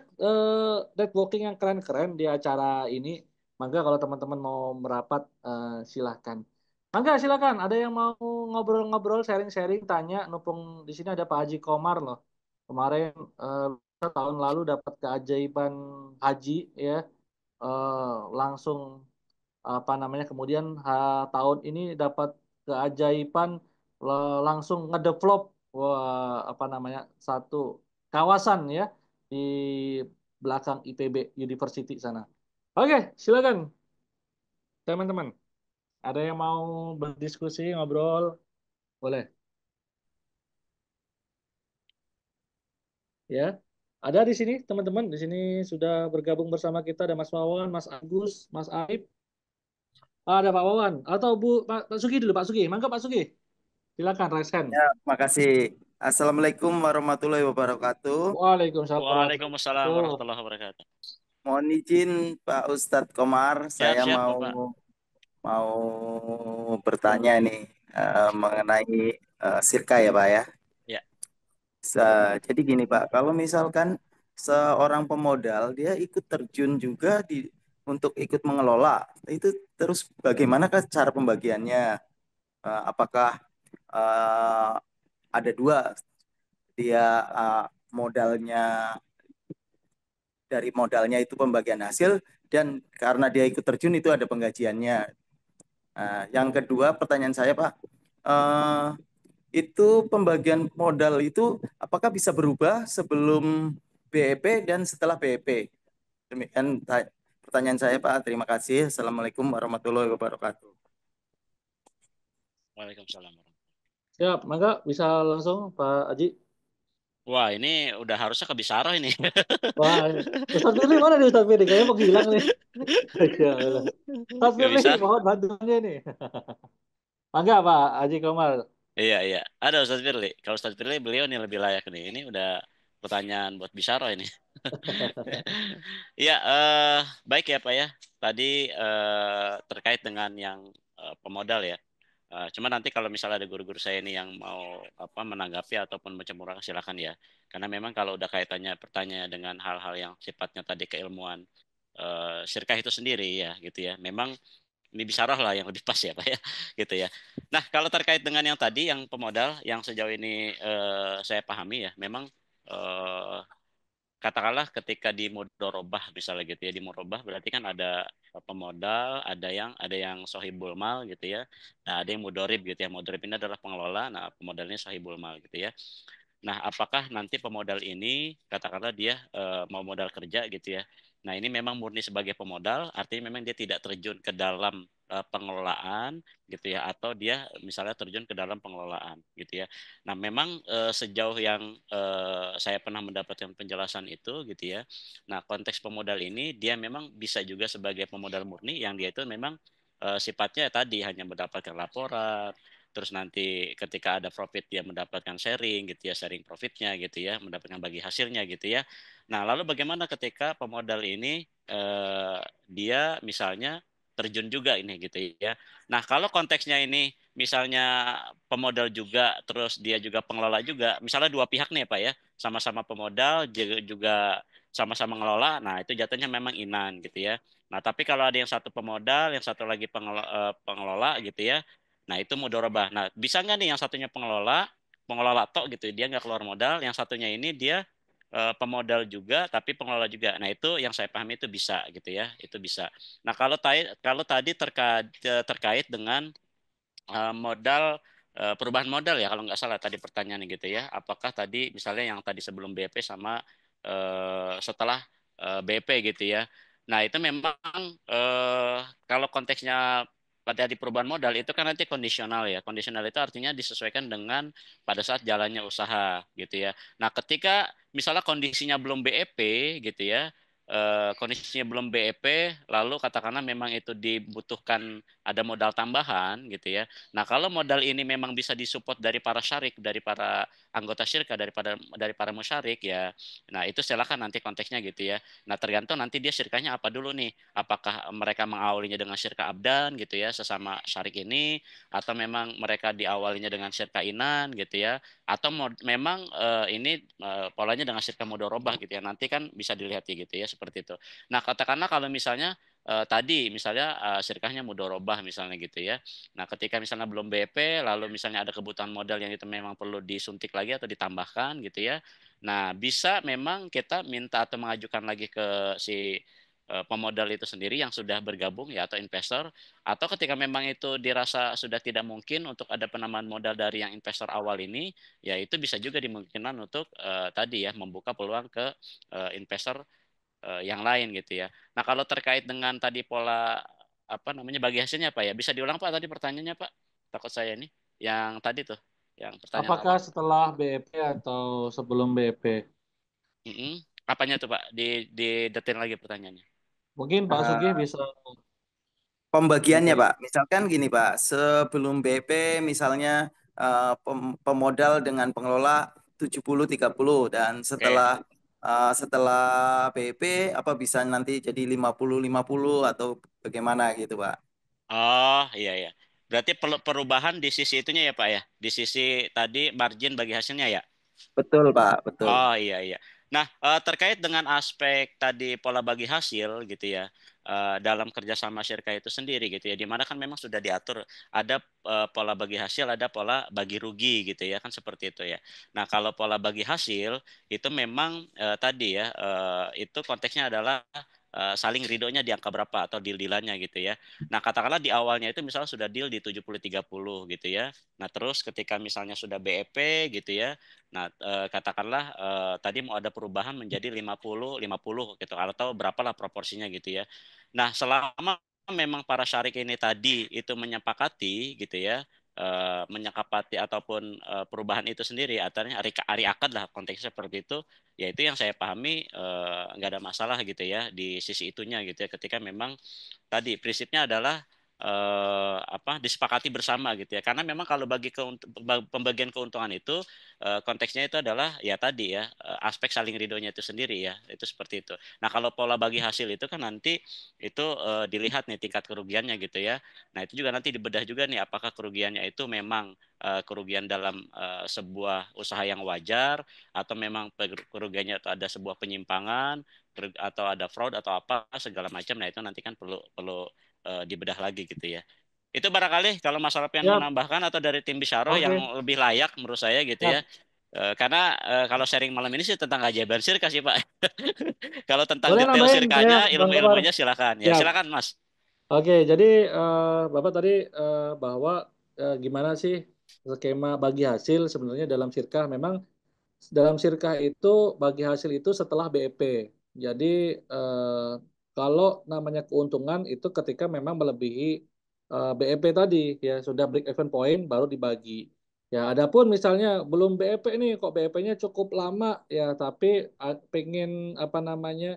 [SPEAKER 1] networking yang keren-keren di acara ini. Maka kalau teman-teman mau merapat, silahkan. Mangga silakan. Ada yang mau ngobrol-ngobrol, sharing-sharing, tanya. Numpung di sini ada Pak Haji Komar loh. Kemarin tahun lalu dapat keajaiban haji ya. Langsung apa namanya. Kemudian tahun ini dapat keajaiban langsung ngedevelop apa namanya, satu kawasan ya di belakang IPB University sana. Oke, silakan teman-teman. Ada yang mau berdiskusi, ngobrol, boleh. Ya, ada di sini teman-teman. Di sini sudah bergabung bersama kita ada Mas Wawan, Mas Agus, Mas Aib. Ada Pak Wawan atau Pak Sugi dulu, Pak Sugi. Mangga Pak Sugi. Silakan raise hand.
[SPEAKER 4] Ya, makasih. Assalamualaikum warahmatullahi wabarakatuh.
[SPEAKER 1] Waalaikumsalam warahmatullahi
[SPEAKER 2] Waalaikumsalam
[SPEAKER 1] wabarakatuh.
[SPEAKER 2] warahmatullahi wabarakatuh.
[SPEAKER 4] Mohon izin Pak Ustadz Komar,
[SPEAKER 2] Siap,
[SPEAKER 4] saya
[SPEAKER 2] siap,
[SPEAKER 4] mau
[SPEAKER 2] Bapak.
[SPEAKER 4] mau bertanya nih mengenai Sirka ya Pak ya.
[SPEAKER 2] Ya,
[SPEAKER 4] Jadi gini Pak, kalau misalkan seorang pemodal dia ikut terjun juga untuk ikut mengelola. Itu terus bagaimanakah cara pembagiannya? Apakah eh, ada dua, dia modalnya, dari modalnya itu pembagian hasil, dan karena dia ikut terjun itu ada penggajiannya. Yang kedua pertanyaan saya Pak, eh, itu pembagian modal itu apakah bisa berubah sebelum BEP dan setelah BEP? Demikian pertanyaan saya Pak. Terima kasih. Assalamualaikum warahmatullahi wabarakatuh.
[SPEAKER 2] Waalaikumsalam.
[SPEAKER 1] Siap, maka bisa langsung Pak Aji.
[SPEAKER 2] Wah, ini udah harusnya ke Bisaro ini.
[SPEAKER 1] Wah, Ustadz Firly mana nih Ustadz Firly? Kayaknya menghilang nih. Ya Allah. Ustadz
[SPEAKER 2] Ke
[SPEAKER 1] Firly,
[SPEAKER 2] Bisaro.
[SPEAKER 1] mohon bantuannya nih. Mangga Pak Haji Komar.
[SPEAKER 2] Iya, iya. Ada Ustadz Firly. Kalau Ustadz Firly, beliau nih lebih layak nih. Ini udah pertanyaan buat Bisaro ini. Iya, baik ya Pak ya. Tadi terkait dengan yang pemodal ya. Cuma nanti kalau misalnya ada guru-guru saya ini yang mau apa menanggapi ataupun mencemurahkan silakan ya. Karena memang kalau udah kaitannya pertanyaan dengan hal-hal yang sifatnya tadi keilmuan syirkah itu sendiri ya gitu ya. Memang ini bisaroh lah yang lebih pas ya Pak ya gitu ya. Nah, kalau terkait dengan yang tadi yang pemodal yang sejauh ini saya pahami ya, memang eh, katakanlah ketika di mudorobah misalnya gitu ya, di mudorobah berarti kan ada pemodal, ada yang sohibul mal gitu ya. Nah, ada yang mudorib gitu ya. Mudorib ini adalah pengelola, nah pemodalnya sohibul mal gitu ya. Nah, apakah nanti pemodal ini katakanlah dia mau modal kerja gitu ya. Nah, ini memang murni sebagai pemodal, artinya memang dia tidak terjun ke dalam pengelolaan gitu ya, atau dia misalnya terjun ke dalam pengelolaan gitu ya. Nah, memang sejauh yang saya pernah mendapatkan penjelasan itu gitu ya. Nah, konteks pemodal ini dia memang bisa juga sebagai pemodal murni yang dia itu memang sifatnya tadi hanya mendapatkan laporan, terus nanti ketika ada profit dia mendapatkan sharing gitu ya, sharing profitnya gitu ya, mendapatkan bagi hasilnya gitu ya. Nah, lalu bagaimana ketika pemodal ini dia misalnya terjun juga ini gitu ya. Nah, kalau konteksnya ini misalnya pemodal juga terus dia juga pengelola juga, misalnya dua pihak nih ya Pak ya, sama-sama pemodal juga sama-sama ngelola, nah itu jatuhnya memang inan gitu ya. Nah, tapi kalau ada yang satu pemodal, yang satu lagi pengelola gitu ya, nah, itu mudorobah. Nah, bisa nggak nih yang satunya pengelola tok gitu, dia nggak keluar modal, yang satunya ini dia pemodal juga, tapi pengelola juga. Nah, itu yang saya pahami itu bisa gitu ya, itu bisa. Nah, kalau tadi terkait dengan modal perubahan modal ya, kalau nggak salah tadi pertanyaannya gitu ya, apakah tadi misalnya yang tadi sebelum BP sama setelah BP gitu ya. Nah, itu memang eh, kalau konteksnya pada di perubahan modal itu kan nanti kondisional ya. Kondisional itu artinya disesuaikan dengan pada saat jalannya usaha gitu ya. Nah, ketika misalnya kondisinya belum BEP gitu ya, kondisinya belum BEP, lalu katakanlah memang itu dibutuhkan ada modal tambahan gitu ya. Nah, kalau modal ini memang bisa disupport dari para syarik, dari para anggota syirka, dari para musyarik ya. Nah, itu silakan nanti konteksnya gitu ya. Nah, tergantung nanti dia syirkanya apa dulu nih. Apakah mereka mengawalinya dengan syirka abdan gitu ya, sesama syarik ini, atau memang mereka diawalinya dengan syirka inan gitu ya, atau memang ini polanya dengan syirka mudorobah gitu ya. Nanti kan bisa dilihat gitu ya seperti itu. Nah, katakanlah kalau misalnya tadi misalnya syirkahnya mudorobah misalnya gitu ya. Nah, ketika misalnya belum BP, lalu misalnya ada kebutuhan modal yang itu memang perlu disuntik lagi atau ditambahkan gitu ya. Nah, bisa memang kita minta atau mengajukan lagi ke si pemodal itu sendiri yang sudah bergabung ya atau investor, atau ketika memang itu dirasa sudah tidak mungkin untuk ada penambahan modal dari yang investor awal ini, ya itu bisa juga dimungkinkan untuk tadi ya membuka peluang ke investor yang lain gitu ya. Nah, kalau terkait dengan tadi pola apa namanya bagi hasilnya Pak ya, bisa diulang Pak tadi pertanyaannya Pak? Takut saya nih yang tadi tuh, yang pertanyaan
[SPEAKER 1] Apakah
[SPEAKER 2] awal.
[SPEAKER 1] setelah BEP atau sebelum BEP?
[SPEAKER 2] Mm-mm. Apanya tuh Pak? Di detail lagi pertanyaannya.
[SPEAKER 1] Mungkin Pak
[SPEAKER 4] Eh,
[SPEAKER 1] Sugih bisa
[SPEAKER 4] Pembagiannya
[SPEAKER 1] di
[SPEAKER 4] Pak, misalkan gini Pak, sebelum BP misalnya pemodal dengan pengelola 70-30, dan
[SPEAKER 2] Oke.
[SPEAKER 4] setelah BP apa bisa nanti jadi 50-50 atau bagaimana gitu Pak.
[SPEAKER 2] Oh, iya iya. Berarti perlu perubahan di sisi itunya ya Pak ya. Di sisi tadi margin bagi hasilnya ya.
[SPEAKER 4] Betul Pak, betul.
[SPEAKER 2] Oh iya iya. Nah, terkait dengan aspek tadi pola bagi hasil gitu ya. dalam kerjasama syirka itu sendiri gitu ya, di mana kan memang sudah diatur ada pola bagi hasil, ada pola bagi rugi gitu ya, kan seperti itu ya. Nah kalau pola bagi hasil itu memang tadi ya itu konteksnya adalah saling ridhonya di angka berapa atau deal-dealannya gitu ya. Nah katakanlah di awalnya itu misalnya sudah deal di 70-30 gitu ya. Nah terus ketika misalnya sudah BEP gitu ya, nah katakanlah tadi mau ada perubahan menjadi 50-50 gitu atau berapalah proporsinya gitu ya. Nah, selama memang para syarik ini tadi itu menyepakati gitu ya, menyepakati ataupun perubahan itu sendiri, artinya ari akad lah konteksnya seperti itu, ya itu yang saya pahami nggak ada masalah gitu ya di sisi itunya gitu ya, ketika memang tadi prinsipnya adalah disepakati bersama gitu ya, karena memang kalau pembagian keuntungan itu konteksnya itu adalah ya tadi ya aspek saling ridhonya itu sendiri ya, itu seperti itu. Nah kalau pola bagi hasil itu kan nanti itu dilihat nih tingkat kerugiannya gitu ya. Nah itu juga nanti dibedah juga nih apakah kerugiannya itu memang kerugian dalam sebuah usaha yang wajar, atau memang kerugiannya itu ada sebuah penyimpangan atau ada fraud atau apa segala macam. Nah itu nanti kan perlu perlu dibedah lagi gitu ya. Itu barangkali kalau Mas Alfian mau
[SPEAKER 1] Siap.
[SPEAKER 2] nambahkan atau dari tim Bisyaro yang
[SPEAKER 1] Oke.
[SPEAKER 2] lebih layak menurut saya gitu ya.
[SPEAKER 1] Siap.
[SPEAKER 2] Karena kalau sharing malam ini sih tentang keajaiban sirka sih Pak. Kalau tentang
[SPEAKER 1] Boleh
[SPEAKER 2] detail
[SPEAKER 1] nambahin saya,
[SPEAKER 2] sirkanya,
[SPEAKER 1] Bang Komar.
[SPEAKER 2] ilmu-ilmunya silakan. Ya
[SPEAKER 1] Siap.
[SPEAKER 2] silakan Mas.
[SPEAKER 1] Oke, jadi Bapak tadi bahwa gimana sih skema bagi hasil sebenarnya dalam sirkah. Memang dalam sirkah itu bagi hasil itu setelah BEP. Jadi eh, kalau namanya keuntungan itu ketika memang melebihi BEP tadi ya sudah break even point baru dibagi. Ya, adapun misalnya belum BEP nih kok BEP-nya cukup lama ya tapi pengen apa namanya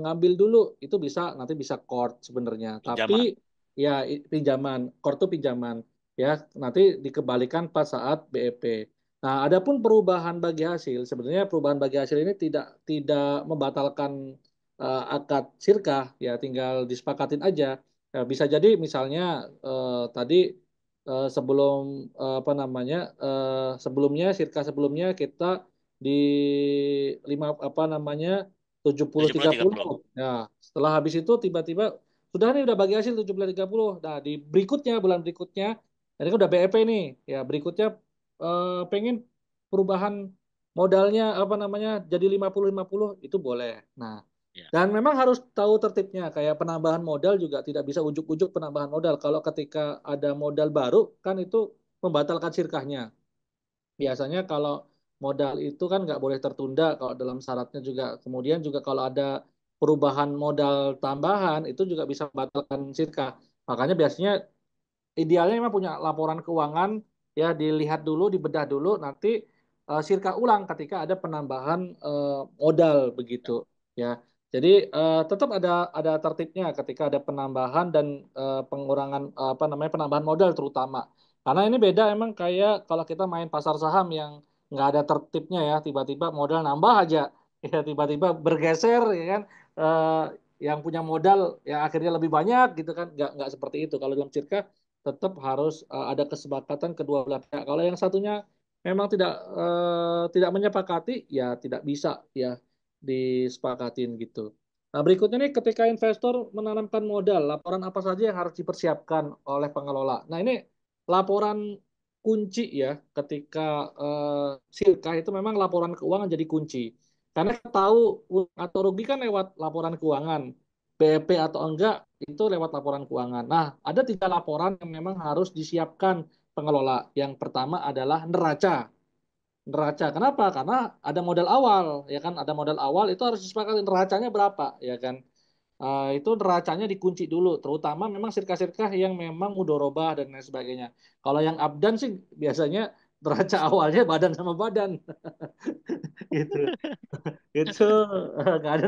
[SPEAKER 1] ngambil dulu itu bisa nanti bisa court sebenarnya. Tapi
[SPEAKER 2] Pinjaman.
[SPEAKER 1] ya pinjaman, court tuh pinjaman ya nanti dikembalikan pas saat BEP. Nah, adapun perubahan bagi hasil, sebenarnya perubahan bagi hasil ini tidak membatalkan akad sirkah, ya tinggal disepakatin aja. Ya, bisa jadi misalnya tadi sebelum apa namanya sebelumnya sirkah sebelumnya kita di lima apa namanya 70-30.
[SPEAKER 2] 70-30.
[SPEAKER 1] Ya, setelah habis itu tiba-tiba sudah nih udah bagi hasil 70-30. Nah, di berikutnya bulan berikutnya, ini kan udah BEP nih, ya berikutnya pengen perubahan modalnya apa namanya jadi 50-50 itu boleh. Nah,
[SPEAKER 2] Ya.
[SPEAKER 1] dan memang harus tahu tertibnya kayak penambahan modal juga tidak bisa ujuk-ujuk penambahan modal. Kalau ketika ada modal baru kan itu membatalkan sirkahnya. Biasanya kalau modal itu kan nggak boleh tertunda kalau dalam syaratnya juga. Kemudian juga kalau ada perubahan modal tambahan itu juga bisa membatalkan sirkah. Makanya biasanya idealnya memang punya laporan keuangan ya dilihat dulu, dibedah dulu, nanti sirka ulang ketika ada penambahan modal begitu ya. Jadi tetap ada tertibnya ketika ada penambahan dan pengurangan apa namanya penambahan modal terutama. Karena ini beda emang kayak kalau kita main pasar saham yang nggak ada tertibnya ya, tiba-tiba modal nambah aja, ya tiba-tiba bergeser ya kan. Eh, yang punya modal yang akhirnya lebih banyak gitu kan nggak seperti itu kalau dalam sirka tetap harus ada kesepakatan kedua belah pihak. Kalau yang satunya memang tidak menyepakati, ya tidak bisa ya disepakatin gitu. Nah, berikutnya nih ketika investor menanamkan modal, laporan apa saja yang harus dipersiapkan oleh pengelola. Nah, ini laporan kunci ya ketika silkah itu memang laporan keuangan jadi kunci. Karena kita tahu untung atau rugi kan lewat laporan keuangan. BEP atau enggak itu lewat laporan keuangan. Nah, ada 3 laporan yang memang harus disiapkan pengelola. Yang pertama adalah neraca. Neraca. Kenapa? Karena ada modal awal, ya kan? Ada modal awal itu harus disepakati neracanya berapa, ya kan? Itu neracanya dikunci dulu, terutama memang sirkah-sirkah yang memang mudorobah dan lain sebagainya. Kalau yang abdan sih biasanya neraca awalnya badan sama badan, gitu. Itu nggak ada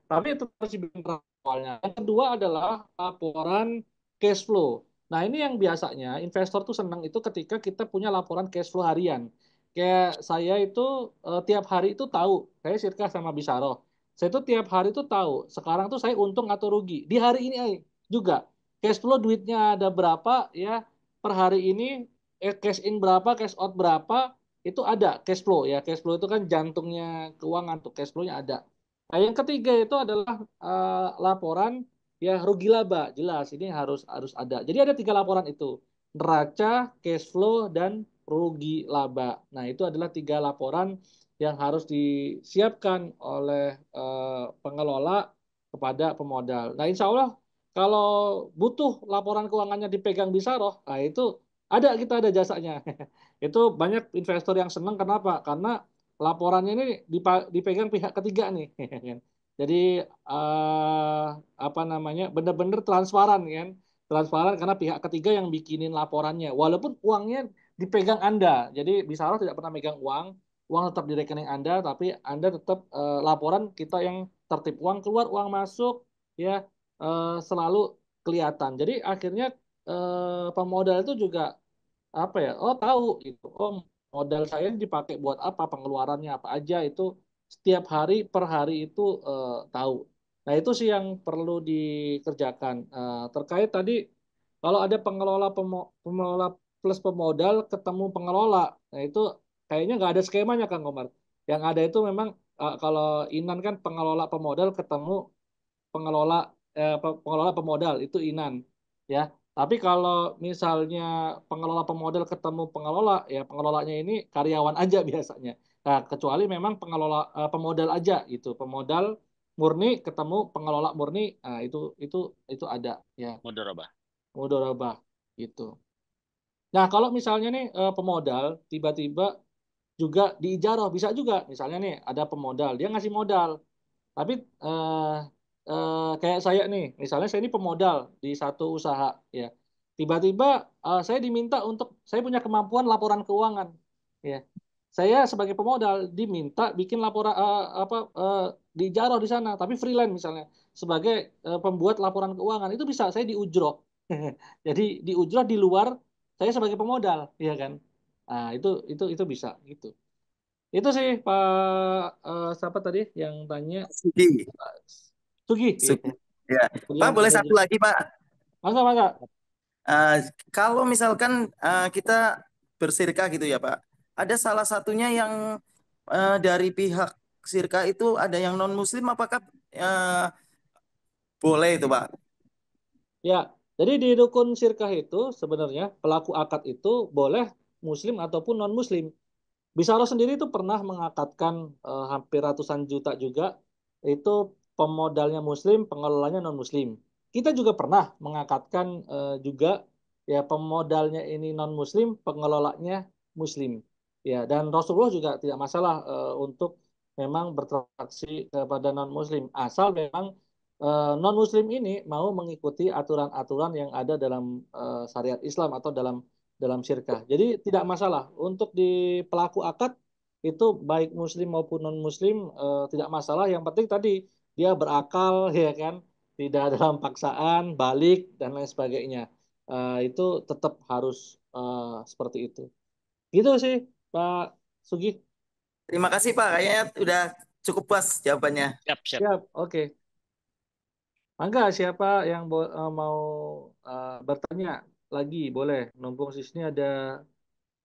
[SPEAKER 1] tapi itu harus dibikin awalnya. Yang kedua adalah laporan cash flow. Nah, ini yang biasanya investor tuh senang itu ketika kita punya laporan cash flow harian. Kayak saya itu tiap hari itu tahu, saya Sirka sama Bisaro. Saya tuh tiap hari itu tahu, sekarang tuh saya untung atau rugi. Di hari ini juga cash flow duitnya ada berapa ya per hari ini, cash in berapa, cash out berapa, itu ada cash flow ya. Cash flow itu kan jantungnya keuangan tuh cash flow-nya ada. Nah, yang ketiga itu adalah laporan ya rugi laba jelas ini harus ada. Jadi ada 3 laporan itu, neraca, cash flow, dan rugi laba. Nah itu adalah 3 laporan yang harus disiapkan oleh pengelola kepada pemodal. Nah insya Allah kalau butuh laporan keuangannya dipegang Bisaroh, nah itu kita ada jasanya. Itu banyak investor yang senang, kenapa? Karena laporannya ini dipegang pihak ketiga nih. Jadi eh, apa namanya benar-benar transparan kan, transparan karena pihak ketiga yang bikinin laporannya. Walaupun uangnya dipegang Anda, jadi Bisaroh tidak pernah megang uang, uang tetap di rekening Anda, tapi Anda tetap laporan kita yang tertib, uang keluar, uang masuk, ya selalu kelihatan. Jadi akhirnya pemodal itu juga apa ya, oh tahu gitu, oh modal saya ini dipakai buat apa, pengeluarannya apa aja itu setiap hari per hari itu tahu. Nah itu sih yang perlu dikerjakan. Terkait tadi kalau ada pengelola plus pemodal ketemu pengelola, nah itu kayaknya nggak ada skemanya Kang Komar. Yang ada itu memang kalau Inan kan pengelola pemodal ketemu pengelola pengelola pemodal itu Inan, ya. Tapi kalau misalnya pengelola pemodal ketemu pengelola, ya pengelolanya ini karyawan aja biasanya. Nah, kecuali memang pengelola pemodal aja itu, pemodal murni ketemu pengelola murni, nah itu ada ya,
[SPEAKER 2] Mudharabah.
[SPEAKER 1] mudharabah gitu. Nah, kalau misalnya nih pemodal tiba-tiba juga diijaroh bisa juga. Misalnya nih ada pemodal, dia ngasih modal. Tapi kayak saya nih, misalnya saya ini pemodal di satu usaha, ya. Tiba-tiba saya diminta untuk saya punya kemampuan laporan keuangan, ya. Saya sebagai pemodal diminta bikin laporan apa dijaroh di sana, tapi freelance misalnya sebagai pembuat laporan keuangan itu bisa saya diujroh. Jadi diujroh di luar saya sebagai pemodal, ya kan? Nah, itu bisa gitu. Itu sih Pak siapa tadi yang tanya?
[SPEAKER 4] Sugi.
[SPEAKER 1] Sugi.
[SPEAKER 4] Sugi. Ya.
[SPEAKER 1] Sugi
[SPEAKER 4] Pak,
[SPEAKER 1] yang
[SPEAKER 4] boleh
[SPEAKER 1] kerja
[SPEAKER 4] satu
[SPEAKER 1] di-
[SPEAKER 4] lagi, Pak.
[SPEAKER 1] Masa, masa?
[SPEAKER 4] Eh, Kalau misalkan kita bersirka gitu ya, Pak. Ada salah satunya yang dari pihak sirka itu ada yang non-muslim, apakah eh, boleh itu, Pak?
[SPEAKER 1] Ya, jadi di rukun sirkah itu sebenarnya pelaku akad itu boleh muslim ataupun non-muslim. Bisaro sendiri itu pernah mengakatkan hampir ratusan juta juga. Itu pemodalnya muslim, pengelolanya non-muslim. Kita juga pernah mengakatkan juga ya pemodalnya ini non-muslim, pengelolanya muslim. Ya, dan Rasulullah juga tidak masalah untuk memang bertransaksi kepada non-muslim. Asal memang non-muslim ini mau mengikuti aturan-aturan yang ada dalam syariat Islam atau dalam syirkah. Jadi tidak masalah untuk di pelaku akad itu baik muslim maupun non muslim tidak masalah. Yang penting tadi dia berakal ya kan, tidak dalam paksaan, balik dan lain sebagainya. Itu tetap harus seperti itu. Gitu sih Pak Sugi.
[SPEAKER 4] Terima kasih, Pak. Kayaknya udah cukup puas jawabannya.
[SPEAKER 2] Siap, siap.
[SPEAKER 1] Siap, oke. Mangga siapa yang mau bertanya lagi boleh. Numpung di sini ada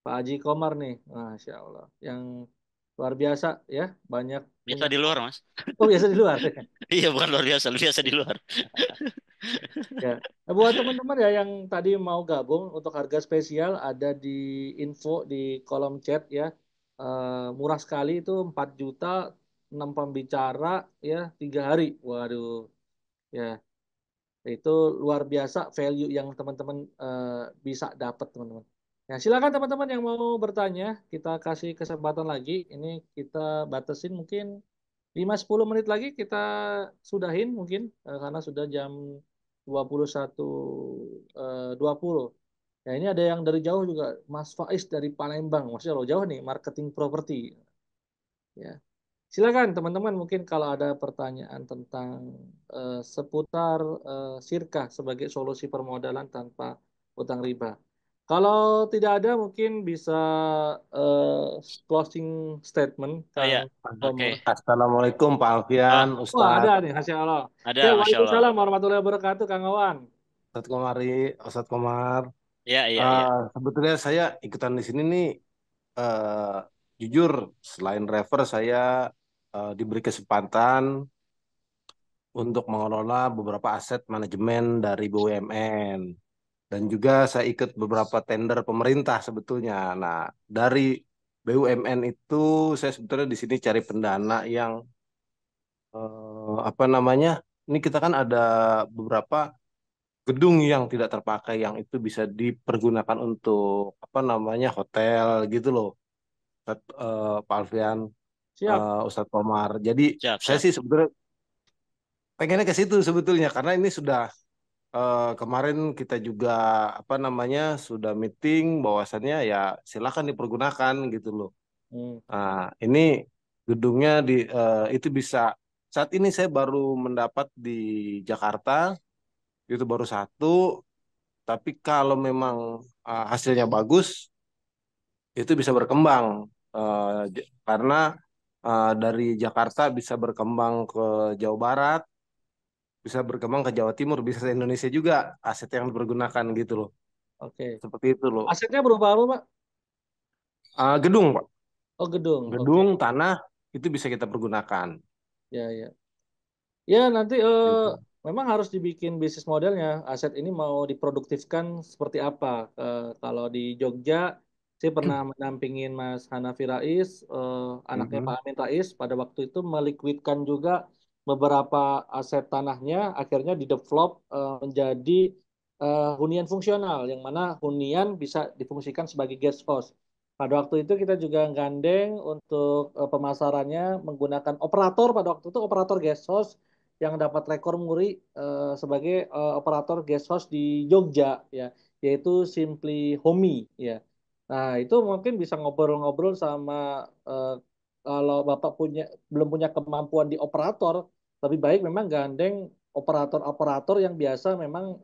[SPEAKER 1] Pak Haji Komar nih, Masya Allah, yang luar biasa ya, banyak
[SPEAKER 2] Biasa
[SPEAKER 1] punya.
[SPEAKER 2] di luar, Mas.
[SPEAKER 1] Oh biasa di luar.
[SPEAKER 2] Iya, bukan luar biasa di luar.
[SPEAKER 1] Ya. Nah, buat teman-teman ya yang tadi mau gabung untuk harga spesial ada di info di kolom chat ya. Murah sekali itu 4 juta 6 pembicara ya 3 hari. Waduh ya itu luar biasa value yang teman-teman bisa dapat teman-teman. Ya, silakan teman-teman yang mau bertanya, kita kasih kesempatan lagi. Ini kita batasin mungkin 5-10 menit lagi kita sudahin mungkin karena sudah jam 21.20. Ya ini ada yang dari jauh juga, Mas Faiz dari Palembang. Masya Allah jauh nih marketing properti. Ya. Silakan teman-teman mungkin kalau ada pertanyaan tentang seputar sirkah sebagai solusi permodalan tanpa utang riba. Kalau tidak ada mungkin bisa closing statement
[SPEAKER 2] Oh
[SPEAKER 1] Kang
[SPEAKER 2] ya, oke.
[SPEAKER 1] Komar.
[SPEAKER 5] Assalamualaikum Pak
[SPEAKER 2] Oh,
[SPEAKER 5] Alfian,
[SPEAKER 1] Wah ada
[SPEAKER 5] Ustadz
[SPEAKER 1] nih, Masya Allah.
[SPEAKER 2] ada,
[SPEAKER 1] Oke,
[SPEAKER 2] Masya Allah.
[SPEAKER 1] Waalaikumsalam warahmatullahi wabarakatuh Kang Awan.
[SPEAKER 5] Ustadz Komari, Ustadz Komar.
[SPEAKER 2] Iya, iya, iya.
[SPEAKER 5] Sebetulnya saya ikutan di sini nih, eh, jujur selain refer saya diberi kesempatan untuk mengelola beberapa aset manajemen dari BUMN. Dan juga saya ikut beberapa tender pemerintah sebetulnya. Nah, dari BUMN itu saya sebetulnya di sini cari pendana yang apa namanya? Ini kita kan ada beberapa gedung yang tidak terpakai yang itu bisa dipergunakan untuk apa namanya? Hotel gitu loh. Pak Alfian,
[SPEAKER 1] Siap.
[SPEAKER 5] Ustadz Komar. Jadi
[SPEAKER 2] Siap,
[SPEAKER 5] saya
[SPEAKER 2] siap.
[SPEAKER 5] sih sebetulnya pengennya ke situ sebetulnya karena ini sudah kemarin kita juga apa namanya sudah meeting bahwasannya ya silakan dipergunakan gitu loh.
[SPEAKER 1] Hmm.
[SPEAKER 5] Nah, ini gedungnya itu bisa saat ini saya baru mendapat di Jakarta itu baru satu, tapi kalau memang hasilnya bagus itu bisa berkembang karena dari Jakarta bisa berkembang ke Jawa Barat, bisa berkembang ke Jawa Timur, bisa se Indonesia juga aset yang dipergunakan gitu loh.
[SPEAKER 1] Oke.
[SPEAKER 5] Seperti itu loh.
[SPEAKER 1] Asetnya berupa apa, Pak?
[SPEAKER 5] Gedung, Pak.
[SPEAKER 1] Oh, gedung. Oke.
[SPEAKER 5] Gedung, tanah itu bisa kita pergunakan.
[SPEAKER 1] Ya, ya. Ya, nanti
[SPEAKER 5] Gitu.
[SPEAKER 1] memang harus dibikin bisnis modelnya. Aset ini mau diproduktifkan seperti apa? Kalau di Jogja, saya pernah menampingin Mas Hanafi Rais, anaknya Pak
[SPEAKER 5] Mhm.
[SPEAKER 1] Amin Rais, pada waktu itu meliquidkan juga beberapa aset tanahnya, akhirnya didevelop menjadi hunian fungsional, yang mana hunian bisa difungsikan sebagai guest house. Pada waktu itu kita juga gandeng untuk pemasarannya menggunakan operator, pada waktu itu operator guest house yang dapat rekor muri sebagai operator guest house di Jogja, ya, yaitu Simply Homey, ya. Nah, itu mungkin bisa ngobrol-ngobrol sama eh, kalau Bapak belum punya kemampuan di operator, lebih baik memang gandeng operator-operator yang biasa memang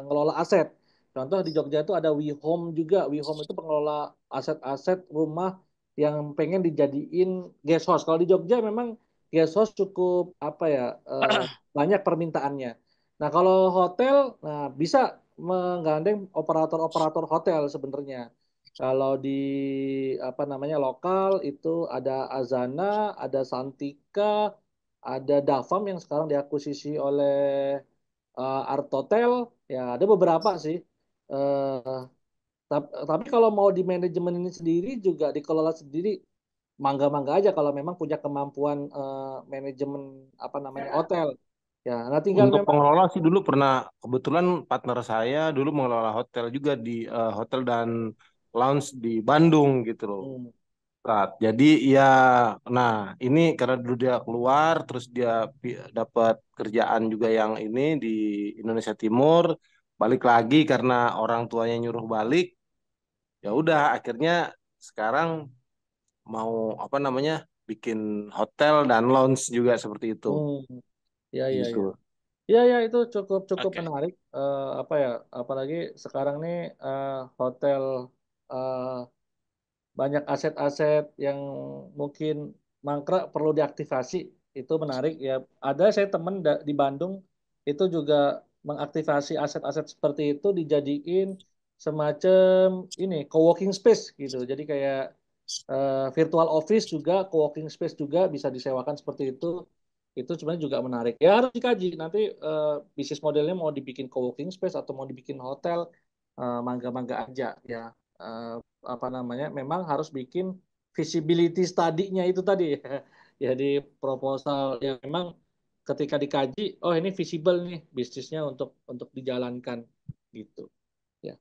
[SPEAKER 1] ngelola aset. Contoh di Jogja itu ada WeHome juga. WeHome itu pengelola aset-aset rumah yang pengen dijadiin guest house. Kalau di Jogja memang guest house cukup apa ya banyak permintaannya. Nah kalau hotel, nah bisa menggandeng operator-operator hotel sebenarnya. Kalau di apa namanya lokal itu ada Azana, ada Santika, ada Davam yang sekarang diakuisisi oleh Art Hotel, ya ada beberapa sih. Eh, tapi kalau mau di manajemen ini sendiri juga dikelola sendiri, mangga-mangga aja kalau memang punya kemampuan manajemen apa namanya hotel. Ya, nah tinggal
[SPEAKER 5] Untuk
[SPEAKER 1] memang.
[SPEAKER 5] pengelola sih dulu pernah kebetulan partner saya dulu mengelola hotel juga di hotel dan lounge di Bandung gitu loh.
[SPEAKER 1] Hmm,
[SPEAKER 5] Jadi ya, nah ini karena dulu dia keluar, terus dia dapat kerjaan juga yang ini di Indonesia Timur, balik lagi karena orang tuanya nyuruh balik, ya udah akhirnya sekarang mau apa namanya bikin hotel dan lounge juga seperti itu,
[SPEAKER 1] hmm, ya ya ya.
[SPEAKER 5] gitu.
[SPEAKER 1] Ya ya itu cukup cukup
[SPEAKER 2] Oke.
[SPEAKER 1] menarik. Apa ya? Apalagi sekarang nih hotel eh, banyak aset-aset yang mungkin mangkrak perlu diaktifasi, itu menarik ya. Ada saya teman di Bandung itu juga mengaktifasi aset-aset seperti itu dijadiin semacam ini co-working space gitu. Jadi kayak virtual office juga, co-working space juga bisa disewakan seperti itu. Itu sebenarnya juga menarik. Ya harus dikaji nanti bisnis modelnya mau dibikin co-working space atau mau dibikin hotel, mangga-mangga aja ya. Eh, apa namanya? Memang harus bikin visibility study-nya itu tadi ya. Ya di proposal ya memang ketika dikaji, oh ini visible nih bisnisnya untuk dijalankan gitu. Ya.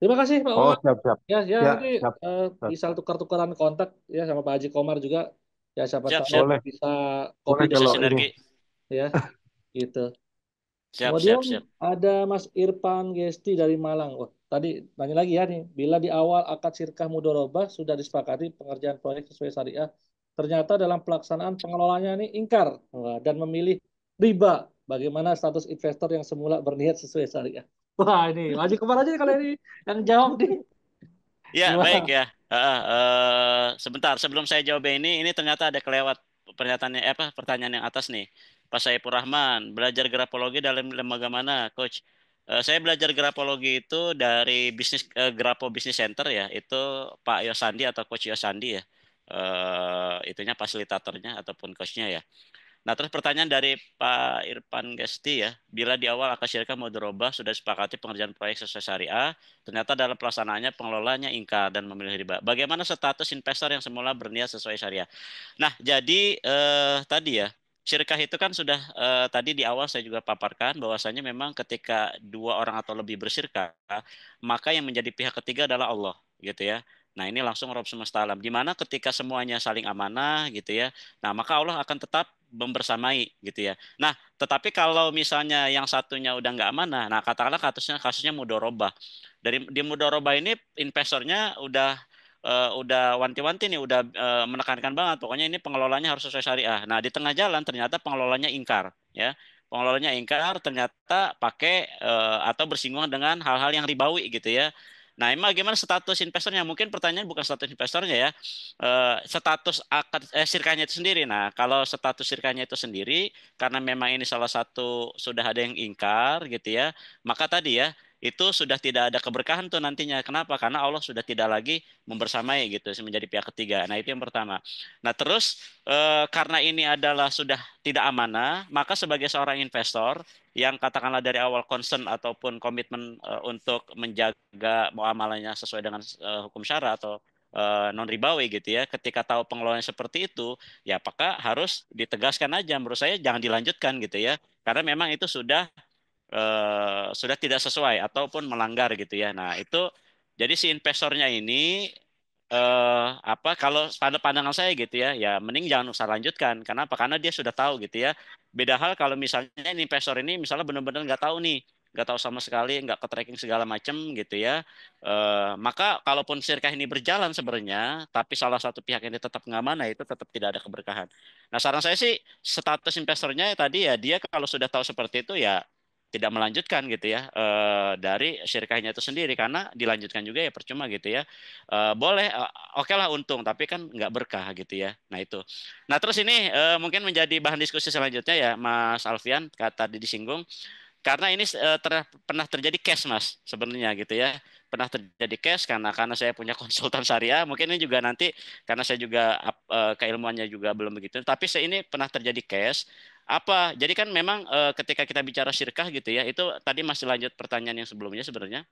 [SPEAKER 1] Terima kasih Pak
[SPEAKER 5] Oh,
[SPEAKER 1] Omar.
[SPEAKER 5] siap siap.
[SPEAKER 1] Ya, ya
[SPEAKER 5] Ya,
[SPEAKER 1] nanti
[SPEAKER 5] siap, siap.
[SPEAKER 1] bisa tukar-tukaran kontak ya sama Pak Haji Komar juga. Ya siapa
[SPEAKER 2] Siap,
[SPEAKER 1] tahu
[SPEAKER 2] siap.
[SPEAKER 5] Boleh,
[SPEAKER 1] bisa kopi
[SPEAKER 5] boleh
[SPEAKER 2] Bisa
[SPEAKER 5] kalau
[SPEAKER 1] bareng
[SPEAKER 5] ini.
[SPEAKER 2] sinergi.
[SPEAKER 1] ya, gitu.
[SPEAKER 2] Siap,
[SPEAKER 1] Kemudian
[SPEAKER 2] siap, siap.
[SPEAKER 1] ada Mas Irfan Gesti dari Malang. Wah, tadi nanya lagi ya nih, bila di awal akad sirkah mudorobah sudah disepakati pengerjaan proyek sesuai syariah, ternyata dalam pelaksanaan pengelolanya ini ingkar dan memilih riba. Bagaimana status investor yang semula berniat sesuai syariah? Wah ini, Pak Haji Komar aja kalau ini yang jawab nih.
[SPEAKER 2] Ya, baik
[SPEAKER 1] Gimana?
[SPEAKER 2] ya. Sebentar sebelum saya jawab ini ternyata ada kelewat pernyataannya pertanyaan yang atas nih. Pak Saiful Rahman, belajar grafologi dalam lembaga mana, Coach? Saya belajar grafologi itu dari Grapo Business Center ya. Itu Pak Yosandi atau Coach Yosandi ya. Itunya fasilitatornya ataupun coachnya ya. Nah, terus pertanyaan dari Pak Irfan Gesti ya, bila di awal akad syirkah mudharabah sudah disepakati pengerjaan proyek sesuai syariah, ternyata dalam pelaksanaannya pengelolanya ingkar dan memilih riba. Bagaimana status investor yang semula berniat sesuai syariah? Nah, jadi tadi ya, syirkah itu kan sudah tadi di awal saya juga paparkan bahwasanya memang ketika dua orang atau lebih bersyirkah, maka yang menjadi pihak ketiga adalah Allah, gitu ya. Nah, ini langsung Rabb semesta alam. Di mana ketika semuanya saling amanah, gitu ya. Nah, maka Allah akan tetap membersamai, gitu ya. Nah, tetapi kalau misalnya yang satunya udah nggak amanah, nah katakanlah kasusnya mudorobah. Di mudorobah ini investornya udah wanti-wanti nih, udah menekankan banget. Pokoknya ini pengelolanya harus sesuai syariah. Nah, di tengah jalan ternyata pengelolanya ingkar, ya. Pengelolanya ingkar ternyata pakai atau bersinggungan dengan hal-hal yang ribawi gitu ya. Nah, emang gimana status investornya? Mungkin pertanyaan bukan status investornya ya, status akad sirkahnya itu sendiri. Nah, kalau status sirkahnya itu sendiri, karena memang ini salah satu sudah ada yang ingkar gitu ya, maka tadi ya itu sudah tidak ada keberkahan tuh nantinya. Kenapa? Karena Allah sudah tidak lagi membersamai gitu, menjadi pihak ketiga. Nah, itu yang pertama. Nah, terus karena ini adalah sudah tidak amanah, maka sebagai seorang investor yang katakanlah dari awal concern ataupun komitmen untuk menjaga muamalahnya sesuai dengan hukum syara atau non ribawi gitu ya. Ketika tahu pengelolaannya seperti itu, ya apakah harus ditegaskan aja. Menurut saya jangan dilanjutkan gitu ya. Karena memang itu sudah tidak sesuai ataupun melanggar gitu ya. Nah, itu jadi si investornya ini apa kalau pada pandangan saya gitu ya, ya mending jangan usah lanjutkan. Kenapa? Karena dia sudah tahu gitu ya. Beda hal kalau misalnya ini investor ini misalnya benar-benar nggak tahu nih, nggak tahu sama sekali, nggak ke tracking segala macam gitu ya. Maka kalaupun sirkah ini berjalan sebenarnya, tapi salah satu pihak ini tetap nggak mana, itu tetap tidak ada keberkahan. Nah, saran saya sih status investornya tadi ya dia kalau sudah tahu seperti itu ya tidak melanjutkan gitu ya dari syirkahnya itu sendiri, karena dilanjutkan juga ya percuma gitu ya. Boleh oke lah untung tapi kan nggak berkah gitu ya. Nah itu. Nah terus ini mungkin menjadi bahan diskusi selanjutnya ya Mas Alfian, kata tadi disinggung karena ini pernah terjadi case Mas sebenarnya gitu ya. Pernah terjadi case karena saya punya konsultan syariah, mungkin ini juga nanti karena saya juga keilmuannya juga belum begitu, tapi saya ini pernah terjadi case apa, jadi kan memang ketika kita bicara syirkah gitu ya, itu tadi masih lanjut pertanyaan yang sebelumnya sebenarnya.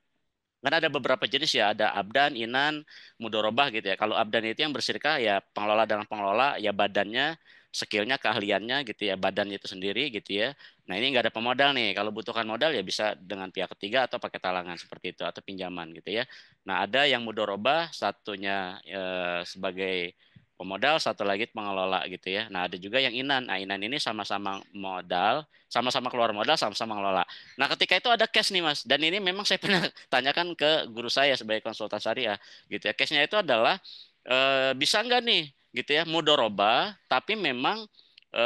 [SPEAKER 2] Kan ada beberapa jenis ya, ada abdan, inan, mudorobah gitu ya. Kalau abdan itu yang bersyirkah ya pengelola dengan pengelola, ya badannya, skillnya, keahliannya gitu ya, badannya itu sendiri gitu ya. Nah ini nggak ada pemodal nih. Kalau butuhkan modal ya bisa dengan pihak ketiga atau pakai talangan seperti itu atau pinjaman gitu ya. Nah ada yang mudorobah, satunya sebagai pemodal, satu lagi pengelola gitu ya. Nah ada juga yang inan. Nah inan ini sama-sama modal, sama-sama keluar modal, sama-sama ngelola. Nah, ketika itu ada case nih, Mas. Dan ini memang saya pernah tanyakan ke guru saya sebagai konsultan syariah, gitu ya. Case-nya itu adalah bisa nggak nih, gitu ya, mudorobah, tapi memang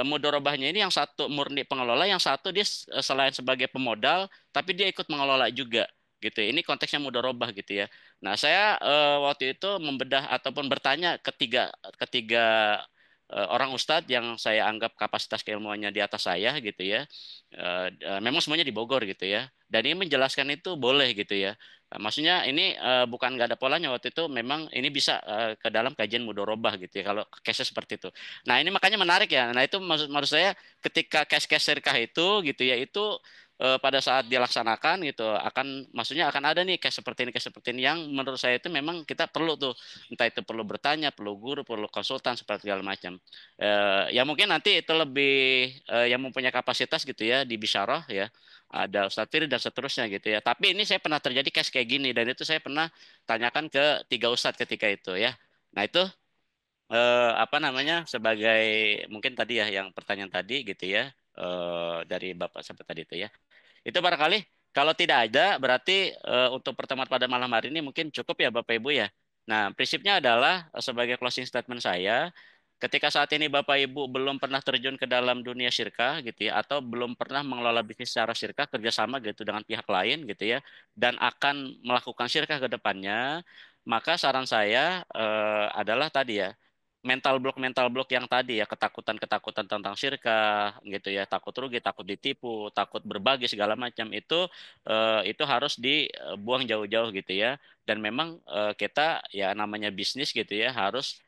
[SPEAKER 2] mudorobahnya ini yang satu murni pengelola, yang satu dia selain sebagai pemodal, tapi dia ikut mengelola juga, gitu ya. Ini konteksnya mudorobah, gitu ya. Nah, saya waktu itu membedah ataupun bertanya ketiga ketiga orang ustadz yang saya anggap kapasitas keilmuannya di atas saya gitu ya. Memang semuanya di Bogor gitu ya. Dan ini menjelaskan itu boleh gitu ya. Maksudnya ini bukan nggak ada polanya, waktu itu memang ini bisa ke dalam kajian mudorobah gitu ya kalau case seperti itu. Nah ini makanya menarik ya. Nah itu maksud saya ketika case-case sirkah itu gitu ya, itu pada saat dilaksanakan gitu maksudnya akan ada nih case seperti ini yang menurut saya itu memang kita perlu tuh, entah itu perlu bertanya, perlu guru, perlu konsultan seperti segala macam. Ya mungkin nanti itu lebih yang mempunyai kapasitas gitu ya di Bisyarah ya, ada Ustadz Firi dan seterusnya gitu ya. Tapi ini saya pernah terjadi case kayak gini dan itu saya pernah tanyakan ke 3 ustadz ketika itu ya. Nah itu apa namanya sebagai mungkin tadi ya yang pertanyaan tadi gitu ya, dari Bapak sampai tadi itu ya. Itu barangkali kalau tidak ada berarti untuk pertemuan pada malam hari ini mungkin cukup ya Bapak Ibu ya. Nah, prinsipnya adalah sebagai closing statement saya, ketika saat ini Bapak Ibu belum pernah terjun ke dalam dunia syirkah gitu ya, atau belum pernah mengelola bisnis secara syirkah kerjasama gitu dengan pihak lain gitu ya, dan akan melakukan syirkah ke depannya, maka saran saya adalah tadi ya, mental block yang tadi ya, ketakutan tentang syirkah gitu ya, takut rugi, takut ditipu, takut berbagi segala macam itu harus dibuang jauh-jauh gitu ya. Dan memang kita ya namanya bisnis gitu ya harus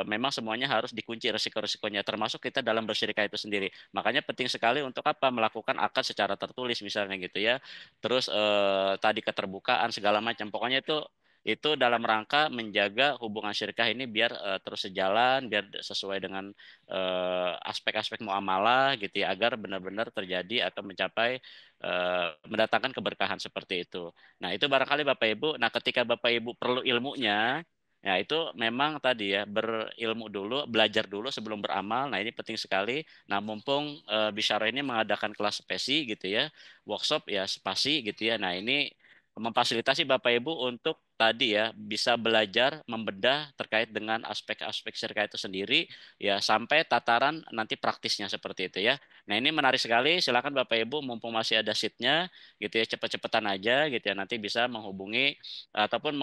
[SPEAKER 2] memang semuanya harus dikunci risiko-risikonya, termasuk kita dalam bersyirikah itu sendiri. Makanya penting sekali untuk apa? Melakukan akad secara tertulis misalnya gitu ya. Terus tadi keterbukaan segala macam. Pokoknya itu dalam rangka menjaga hubungan syirkah ini biar terus sejalan, biar sesuai dengan aspek-aspek muamalah gitu ya, agar benar-benar terjadi atau mencapai mendatangkan keberkahan seperti itu. Nah, itu barangkali Bapak Ibu. Nah, ketika Bapak Ibu perlu ilmunya, ya itu memang tadi ya berilmu dulu, belajar dulu sebelum beramal. Nah, ini penting sekali. Nah, mumpung Bisyara ini mengadakan kelas spesi gitu ya, workshop ya spasi gitu ya. Nah, ini memfasilitasi Bapak Ibu untuk tadi ya bisa belajar membedah terkait dengan aspek-aspek syirkah itu sendiri ya sampai tataran nanti praktisnya seperti itu ya. Nah, ini menarik sekali. Silakan Bapak Ibu mumpung masih ada seatnya gitu ya, cepet-cepetan aja gitu ya, nanti bisa menghubungi ataupun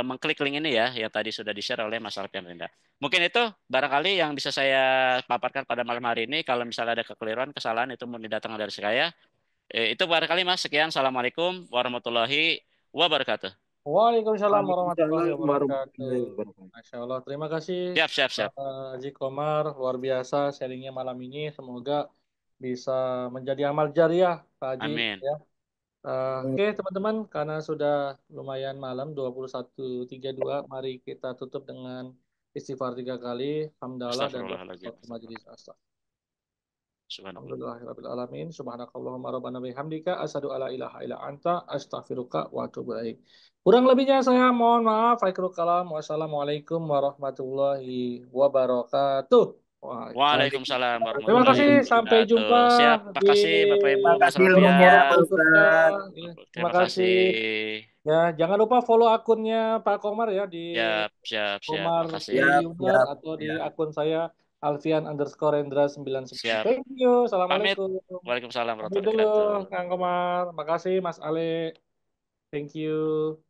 [SPEAKER 2] mengklik link ini ya yang tadi sudah di-share oleh Mas Alfian Rinda. Mungkin itu barangkali yang bisa saya paparkan pada malam hari ini. Kalau misalnya ada kekeliruan, kesalahan itu mau didatangkan dari saya. Itu barangkali Mas. Sekian. Assalamualaikum warahmatullahi wabarakatuh.
[SPEAKER 1] Waalaikumsalam warahmatullahi
[SPEAKER 5] Waalaikumsalam
[SPEAKER 1] wabarakatuh.
[SPEAKER 5] warahmatullahi wabarakatuh.
[SPEAKER 1] Masya Allah, terima kasih
[SPEAKER 2] Siap, siap, siap.
[SPEAKER 1] Haji Komar, luar biasa sharingnya malam ini. Semoga bisa menjadi amal jariah, Pak Haji.
[SPEAKER 2] Amin.
[SPEAKER 1] Ya. Oke teman-teman, karena sudah lumayan malam 21.32, mari kita tutup dengan istighfar 3 kali, hamdalah dan doa
[SPEAKER 2] Astagfirullahaladzim.
[SPEAKER 1] majelis astagfirullah.
[SPEAKER 2] Subhanallah.
[SPEAKER 1] Alhamdulillahirrahmanirrahim. Subhanakallahumma rabbana bihamdika asyhadu alla ilaha illa anta astaghfiruka wa atubu ilaik. Kurang lebihnya saya mohon maaf. Akhirul kalam. Wassalamualaikum warahmatullahi wabarakatuh.
[SPEAKER 2] Waalaikumsalam
[SPEAKER 1] Terima
[SPEAKER 2] warahmatullahi
[SPEAKER 1] kasih. Sampai
[SPEAKER 2] wabarakatuh.
[SPEAKER 1] jumpa
[SPEAKER 2] Siap.
[SPEAKER 1] di
[SPEAKER 2] Makasih Bapak Ibu, Mas
[SPEAKER 4] Makasih
[SPEAKER 1] forum
[SPEAKER 4] ilmunya,
[SPEAKER 2] Alfian.
[SPEAKER 4] Pak
[SPEAKER 1] berikutnya.
[SPEAKER 4] Ustadz.
[SPEAKER 1] Ya, terima
[SPEAKER 2] Terima
[SPEAKER 1] kasih.
[SPEAKER 2] kasih.
[SPEAKER 1] Ya, jangan lupa follow akunnya Pak Komar ya di
[SPEAKER 2] Siap, siap, siap.
[SPEAKER 1] Komar
[SPEAKER 2] Makasih.
[SPEAKER 4] Siap,
[SPEAKER 1] Triliuner
[SPEAKER 4] siap,
[SPEAKER 1] atau di
[SPEAKER 4] siap.
[SPEAKER 1] akun saya Alfian_Rendra99.
[SPEAKER 2] Siap.
[SPEAKER 1] Thank you.
[SPEAKER 2] Pamit.
[SPEAKER 1] Assalamualaikum.
[SPEAKER 2] Waalaikumsalam
[SPEAKER 1] Pamit
[SPEAKER 2] warahmatullahi
[SPEAKER 1] dulu,
[SPEAKER 2] wabarakatuh.
[SPEAKER 1] Kang Komar. Makasih, Mas Ale. Thank you.